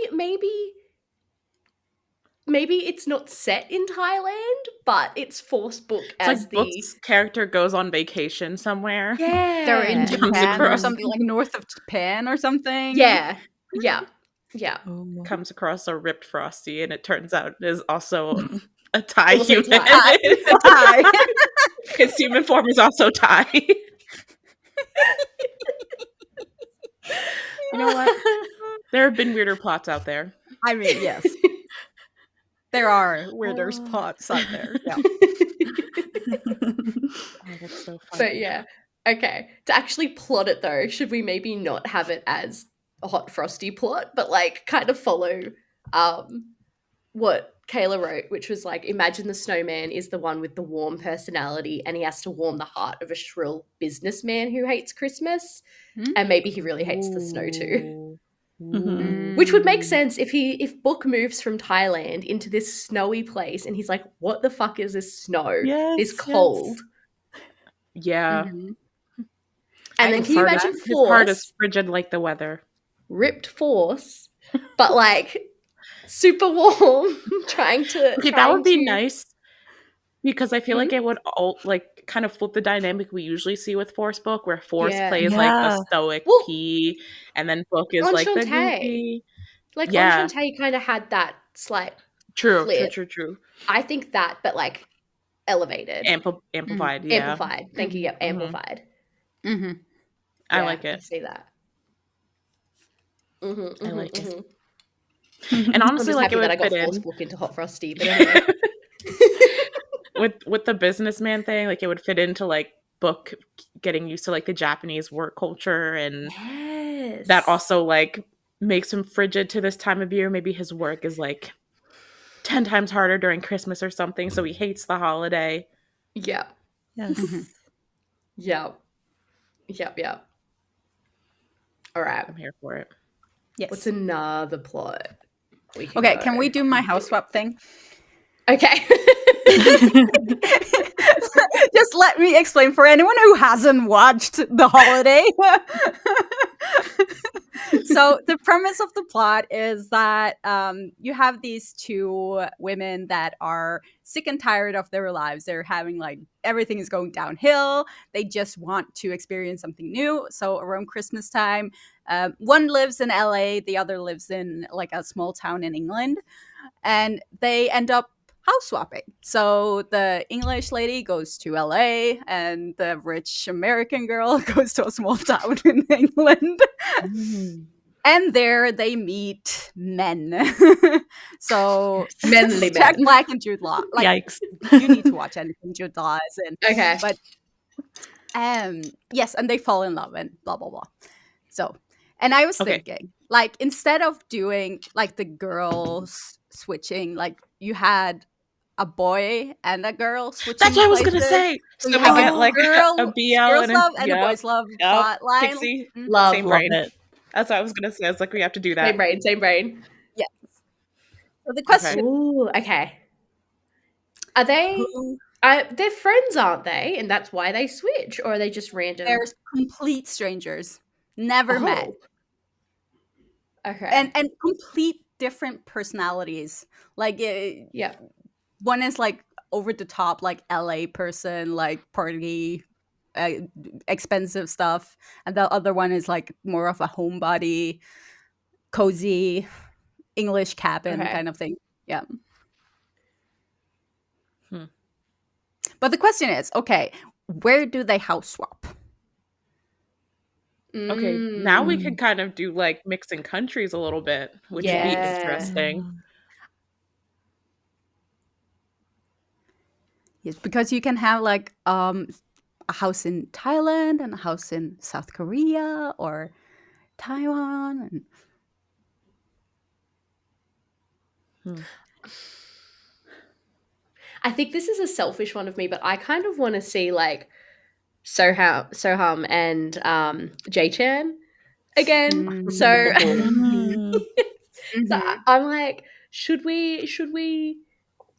it's not set in Thailand, but it's force book as like Book's character goes on vacation somewhere. Yeah. They're in Japan or something, like north of Japan or something. Yeah. Comes across a ripped Frosty, and it turns out is also a Thai human. Thai. His human form is also Thai. You know what? There have been weirder plots out there. I mean, yes. There are weirder plots out there. Yeah. That's so funny. But yeah. Okay. To actually plot it though, should we maybe not have it as a Hot Frosty plot, but like kind of follow what Kayla wrote, which was like, imagine the snowman is the one with the warm personality, and he has to warm the heart of a shrill businessman who hates Christmas, and maybe he really hates the snow too. Which would make sense if Book moves from Thailand into this snowy place, and he's like, what the fuck is this snow? This cold. Yeah. And then can you imagine Force? His heart is frigid like the weather. Ripped Force, but like super warm, trying to. Okay, that would be nice, because I feel like it would like kind of flip the dynamic we usually see with Force Book, where Force plays like the stoic P, and then Book is like the goofy. Like Enchante kind of had that slight True. I think that, but like elevated, amplified. Amplified. Thank you. Yep, amplified. I like it. I see that. I like it. And honestly, like it would that I got fit Force Book into Hot Frosty, but anyway. with the businessman thing, like it would fit into like Book getting used to like the Japanese work culture, and that also like makes him frigid to this time of year. Maybe his work is like 10 times harder during Christmas or something, so he hates the holiday. Yeah. Yes. Yep. All right. I'm here for it. Yes. What's another plot? Okay, can we do my house swap thing? Okay. Just let me explain for anyone who hasn't watched The Holiday. So the premise of the plot is that you have these two women that are sick and tired of their lives. They're having like everything is going downhill. They just want to experience something new. So around Christmas time, one lives in LA, the other lives in like a small town in England, and they end up house swapping. So the English lady goes to LA, and the rich American girl goes to a small town in England. And there they meet men. So Manly Jack men. Black and Jude Law. Like, Yikes. You need to watch anything Jude Law is in. Okay. But yes, and they fall in love and blah blah blah. So, and I was thinking, like, instead of doing like the girls switching, like you had a boy and a girl switching That's what I was places. gonna say. So So you we have get like a BL girls and love and a boys love plot line. Pixie, Love brain. it. That's what I was gonna say. I was like, we have to do that. Same brain. Yes. So the question. Ooh, okay. Are they? They're friends, aren't they? And that's why they switch, or are they just random? They're complete strangers, never met. Okay. And complete different personalities. Like, yeah, one is like over the top, like LA person, like party, expensive stuff, and the other one is like more of a homebody, cozy, English cabin kind of thing. Yeah. But the question is, okay, where do they house swap? Okay, now we could kind of do like mixing countries a little bit, which would be interesting. Yes, because you can have like a house in Thailand and a house in South Korea or Taiwan. I think this is a selfish one of me, but I kind of want to see like Soham and Jae-chan again. So, so I'm like, should we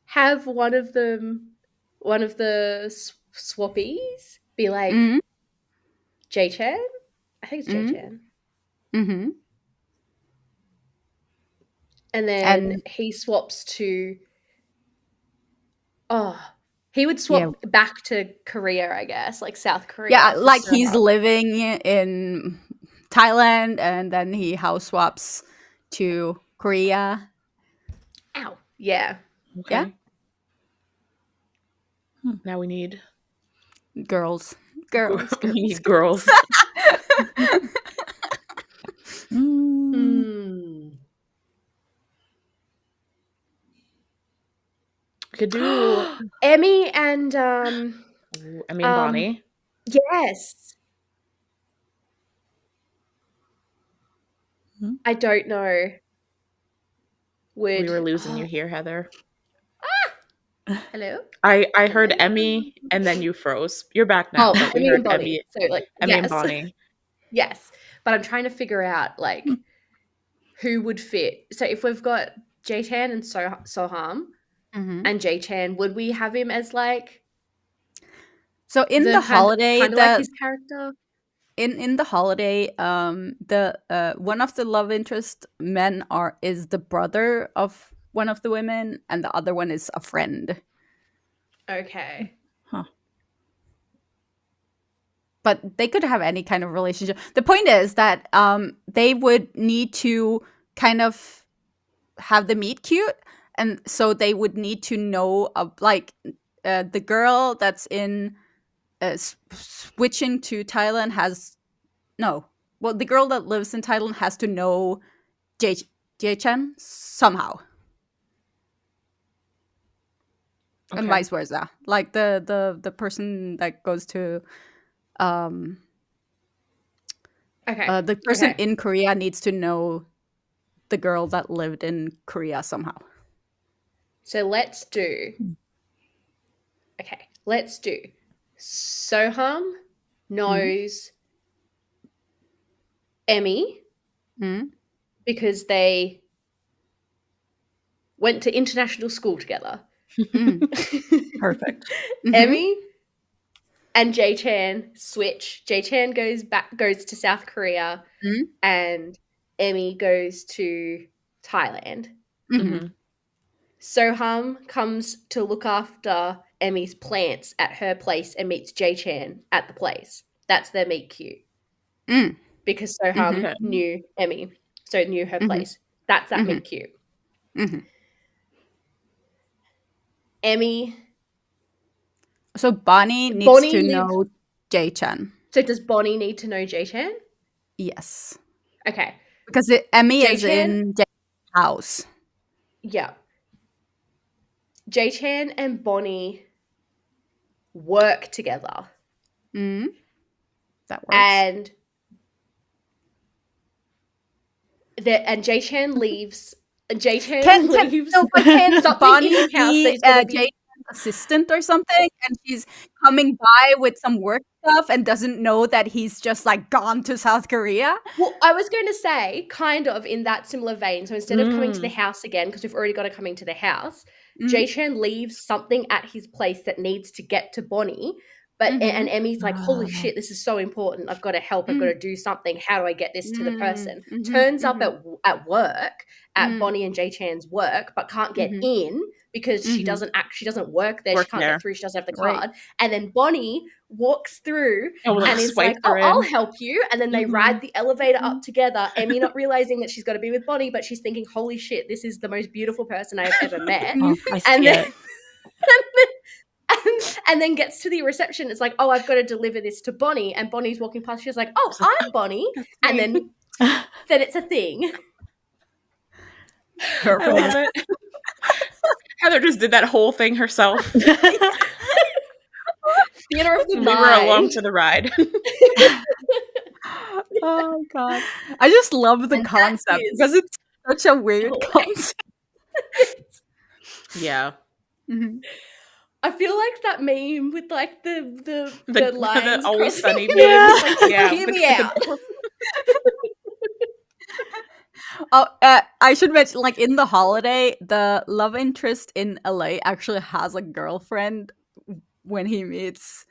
have one of the swappies be like Jae-chan? I think it's Jae-chan. And then he swaps to he would swap back to Korea, I guess, like South Korea. Yeah, like he's living in Thailand and then he house swaps to Korea. Ow. Yeah. Okay. Yeah. Now we need girls. We need girls. Could do Emmy and Bonnie. Yes. I don't know. We were losing you here, Heather. Hello? I heard Emmy and then you froze. You're back now. Oh, Emmy and Bonnie. So like Emmy and Bonnie. Yes. But I'm trying to figure out like who would fit. So if we've got Jae-chan and Soham and Jae-chan, would we have him as like in the holiday kind of like his character? In the holiday, the one of the love interest men is the brother of one of the women, and the other one is a friend. Okay. But they could have any kind of relationship. The point is that they would need to kind of have the meet cute, and so they would need to know the girl that's in switching to Thailand the girl that lives in Thailand has to know Jae-chan somehow. Okay. And vice versa. Like the person that goes to the person in Korea needs to know the girl that lived in Korea somehow. So let's do Soham knows Emmy because they went to international school together. Perfect. Emmy and Jae-chan switch. Jae-chan goes to South Korea and Emmy goes to Thailand. Soham comes to look after Emmy's plants at her place and meets Jae-chan at the place. That's their meet cute. Because Soham knew Emmy, so knew her place. That's that meet cute. Emmy. So Bonnie needs to know Jae-chan. So does Bonnie need to know Jae-chan? Yes. Okay. Because Emmy is in Jae-chan's house. Yeah. Jae-chan and Bonnie work together. That works. And Jae-chan leaves Jay Chan leaves can something Bonnie in his house be that he's gonna Jay Chan's assistant or something, and she's coming by with some work stuff and doesn't know that he's just like gone to South Korea? Well, I was going to say, kind of in that similar vein. So instead of coming to the house again, because we've already got her coming to the house, Jay Chan leaves something at his place that needs to get to Bonnie. But and Emmy's like, holy shit, this is so important. I've got to help. I've got to do something. How do I get this to the person? Turns up at work, at Bonnie and Jay Chan's work, but can't get in because she doesn't work there. She can't get through. She doesn't have the card. And then Bonnie walks through and is like, oh, I'll help you. And then they ride the elevator up together. Emmy not realizing that she's got to be with Bonnie, but she's thinking, holy shit, this is the most beautiful person I've ever met. And then gets to the reception. It's like, oh, I've got to deliver this to Bonnie. And Bonnie's walking past. She's like, oh, I'm Bonnie. And then it's a thing. I love it. Heather just did that whole thing herself. Theater of the mind. We were along to the ride. Oh God, I just love the concept because it's such a weird concept. Yeah. I feel like that meme with like the lines the Always Sunny meme. Hear me out. I should mention, like, in The Holiday, the love interest in LA actually has a girlfriend when he meets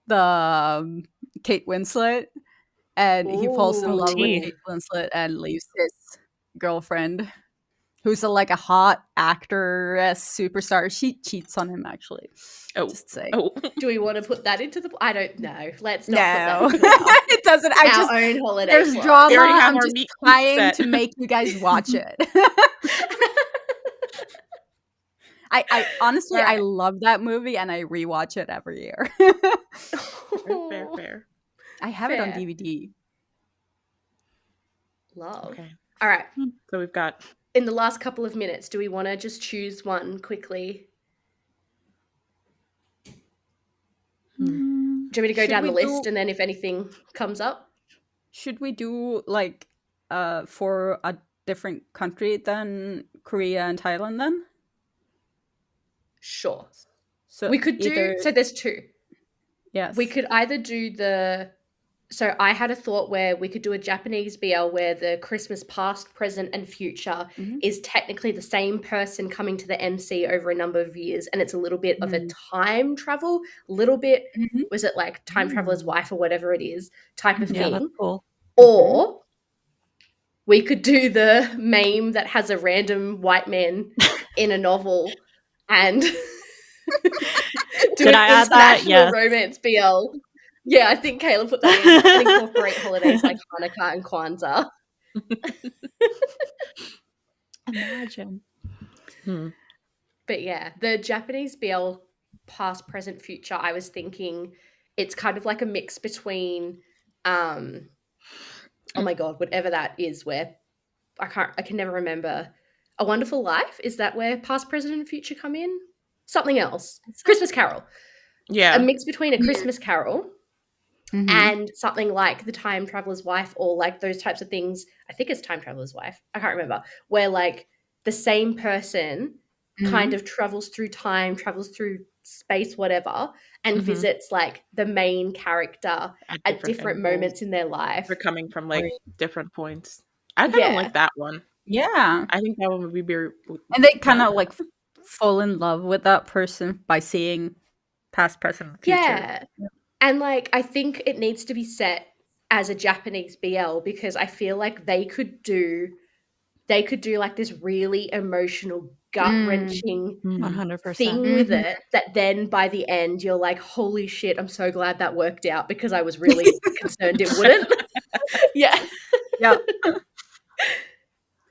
the Kate Winslet, and he falls in love with Kate Winslet and leaves his girlfriend, who's like a hot actress superstar. She cheats on him, actually. Just say. Do we want to put that into the? I don't know. Let's not put that into it doesn't. Our own holiday. There's plot. drama. I'm just trying to make you guys watch it. I honestly, I love that movie, and I rewatch it every year. Fair. I have it on DVD. Love. Okay. All right. So we've got. In the last couple of minutes, do we want to just choose one quickly? Do you want me to go down the list and then if anything comes up? Should we do like for a different country than Korea and Thailand then? Sure. So we could do, so there's two. Yes. We could either do so I had a thought where we could do a Japanese BL where the Christmas past, present, and future is technically the same person coming to the MC over a number of years, and it's a little bit of a time travel, little bit, was it like Time Traveler's Wife or whatever it is, type of thing. That's cool. Or we could do the meme that has a random white man in a novel and do Did I add that? Yes. Romance BL. Yeah, I think Kayla put that in and incorporate holidays like Hanukkah and Kwanzaa. Imagine. But yeah, the Japanese BL past, present, future, I was thinking it's kind of like a mix between oh my God, whatever that is where I can never remember. A Wonderful Life? Is that where past, present, and future come in? Something else. Christmas Carol. Yeah. A mix between A Christmas Carol and something like The Time Traveler's Wife or like those types of things. I think it's Time Traveler's Wife. I can't remember. Where like the same person kind of travels through time, travels through space, whatever, and visits like the main character at different moments in their life. They're coming from like different points. I kind of like that one. Yeah. I think that one would be very... And they kind of like fall in love with that person by seeing past, present, and future. Yeah. And like I think it needs to be set as a Japanese BL because I feel like they could do like this really emotional, gut-wrenching 100% thing with it that then by the end you're like, holy shit, I'm so glad that worked out because I was really concerned it wouldn't. Yeah.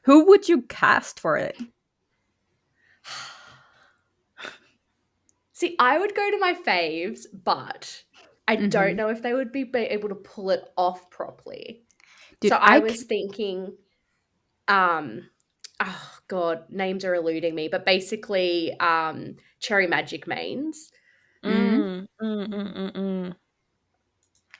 Who would you cast for it? See, I would go to my faves, but I don't know if they would be able to pull it off properly. Dude, so I was thinking, oh God, names are eluding me, but basically Cherry Magic mains. But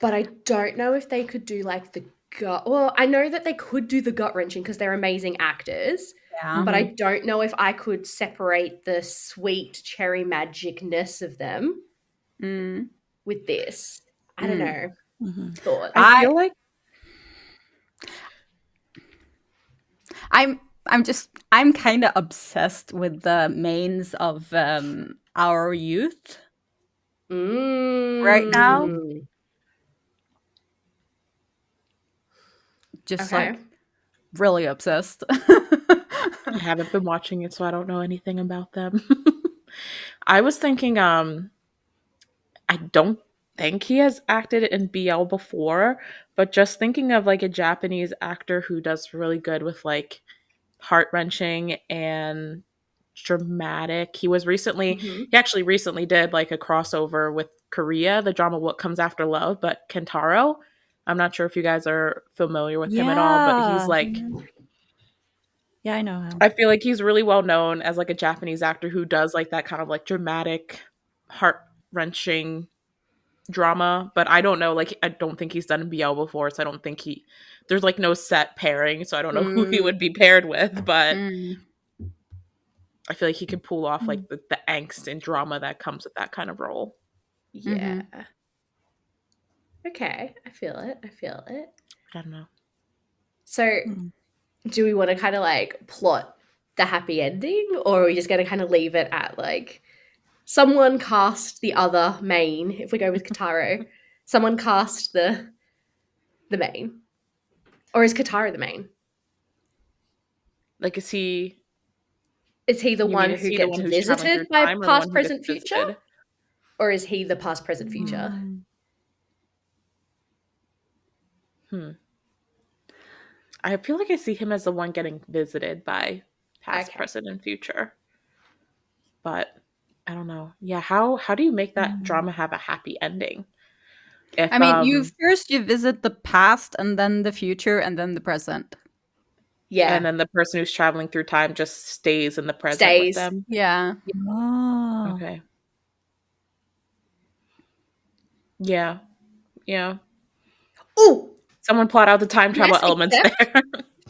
I don't know if they could do like the gut. Well, I know that they could do the gut wrenching because they're amazing actors. but I don't know if I could separate the sweet cherry magicness of them with this. I don't know. Thoughts? I feel like I'm kind of obsessed with the mains of our youth right now. Just like really obsessed. I haven't been watching it, so I don't know anything about them. I was thinking, I don't think he has acted in BL before, but just thinking of like a Japanese actor who does really good with like heart-wrenching and dramatic. He actually recently did like a crossover with Korea, the drama What Comes After Love, but Kentaro. I'm not sure if you guys are familiar with him at all, but he's like... Yeah, I know him. I feel like he's really well known as like a Japanese actor who does like that kind of like dramatic, heart-wrenching drama, but I don't know, like I don't think he's done BL before, so I don't think there's like no set pairing, so I don't know who he would be paired with, but I feel like he could pull off like the angst and drama that comes with that kind of role. Yeah. Okay, I feel it. I don't know. So do we want to kind of like plot the happy ending, or are we just going to kind of leave it at like someone cast the other main? If we go with Kentaro, someone cast the main, or is Kentaro the main? Like, is he the one who gets visited by past, present, future, or is he the past, present, future? I feel like I see him as the one getting visited by past, present, and future. But I don't know. Yeah, how do you make that drama have a happy ending? If, I mean, you visit the past and then the future and then the present. Yeah. And then the person who's traveling through time just stays in the present with them. Yeah. Oh. Okay. Yeah. Oh! Someone plot out the time travel elements there.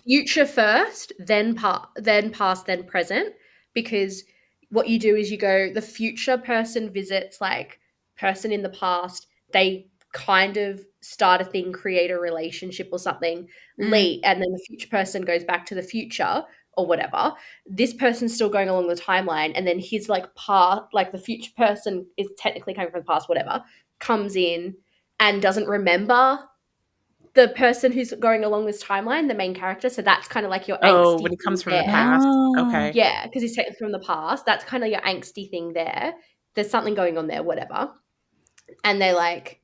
Future first, then past, then present. Because what you do is you go, the future person visits like person in the past. They kind of start a thing, create a relationship or something, and then the future person goes back to the future or whatever. This person's still going along the timeline, and then his like part, like the future person is technically coming from the past, whatever, comes in and doesn't remember the person who's going along this timeline, the main character. So that's kind of like your angsty when he comes from there. the past. Okay. Yeah, because he's technically from the past. That's kind of your angsty thing there. There's something going on there, whatever. And they're like,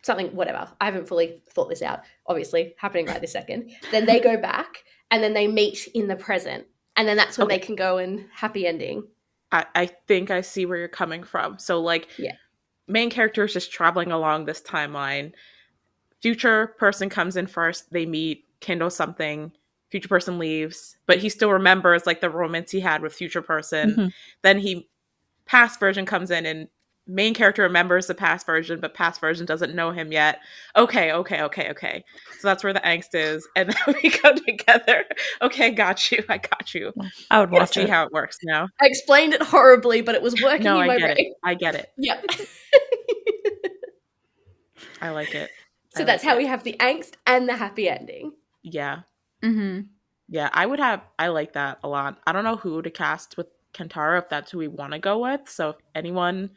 something, whatever. I haven't fully thought this out, obviously, happening right this second. Then they go back and then they meet in the present. And then that's when they can go and happy ending. I think I see where you're coming from. So like, main character is just traveling along this timeline. Future person comes in first, they meet, kindle something, future person leaves, but he still remembers like the romance he had with future person. Then past version comes in and main character remembers the past version, but past version doesn't know him yet. Okay. So that's where the angst is. And then we come together. Okay, I got you. I would watch see how it works now. I explained it horribly, but it was working in my brain. I get it. Yep. I like it. So that's how we have the angst and the happy ending. Yeah. Yeah, I like that a lot. I don't know who to cast with Kentaro, if that's who we want to go with. So if anyone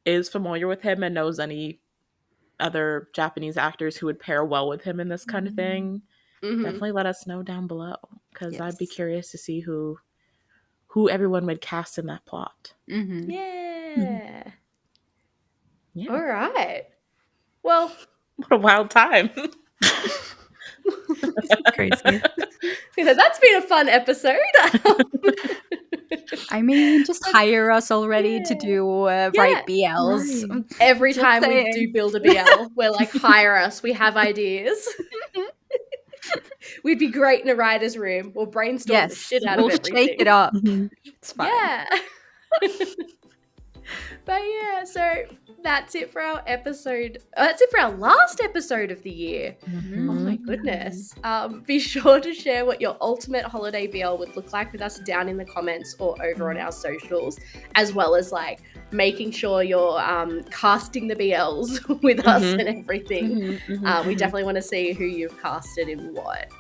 is familiar with him and knows any other Japanese actors who would pair well with him in this kind of thing, definitely let us know down below, because I'd be curious to see who everyone would cast in that plot. Yeah. All right. Well, what a wild time. Crazy. That's been a fun episode. I mean, just hire us already to do write BLs. Right. Every time we do build a BL, we're like, hire us. We have ideas. We'd be great in a writer's room. We'll brainstorm the shit out of everything. We'll shake it up. It's fine. Yeah. But yeah, so that's it for our episode. That's it for our last episode of the year. Mm-hmm. Oh my goodness. Be sure to share what your ultimate holiday BL would look like with us down in the comments or over on our socials, as well as like making sure you're casting the BLs with us and everything. We definitely want to see who you've casted in what.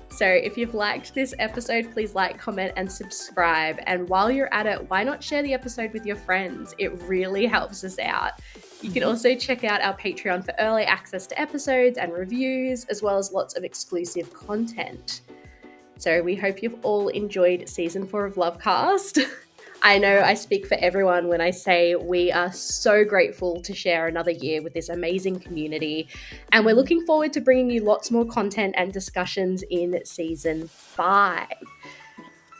So if you've liked this episode, please like, comment, and subscribe. And while you're at it, why not share the episode with your friends? It really helps us out. You can also check out our Patreon for early access to episodes and reviews, as well as lots of exclusive content. So we hope you've all enjoyed season 4 of LoveCast. I know I speak for everyone when I say we are so grateful to share another year with this amazing community, and we're looking forward to bringing you lots more content and discussions in season 5.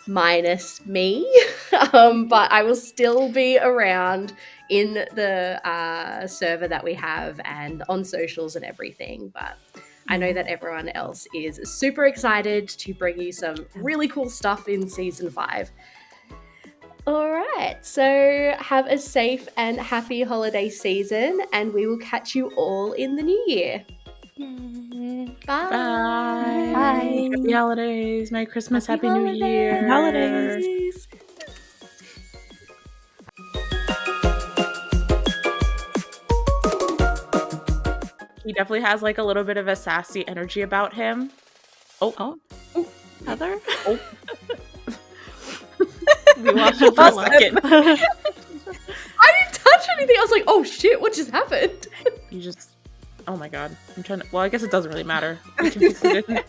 Minus me, but I will still be around in the server that we have and on socials and everything, but I know that everyone else is super excited to bring you some really cool stuff in season 5. All right, so have a safe and happy holiday season, and we will catch you all in the new year. Bye. Bye. Bye. Happy holidays. Merry Christmas. Happy New Year. Happy holidays. He definitely has like a little bit of a sassy energy about him. Oh. Heather? Oh. We watched it for a second. I didn't touch anything. I was like, oh shit, what just happened? You just, oh my god. I'm trying to, well, I guess it doesn't really matter. We can fix it.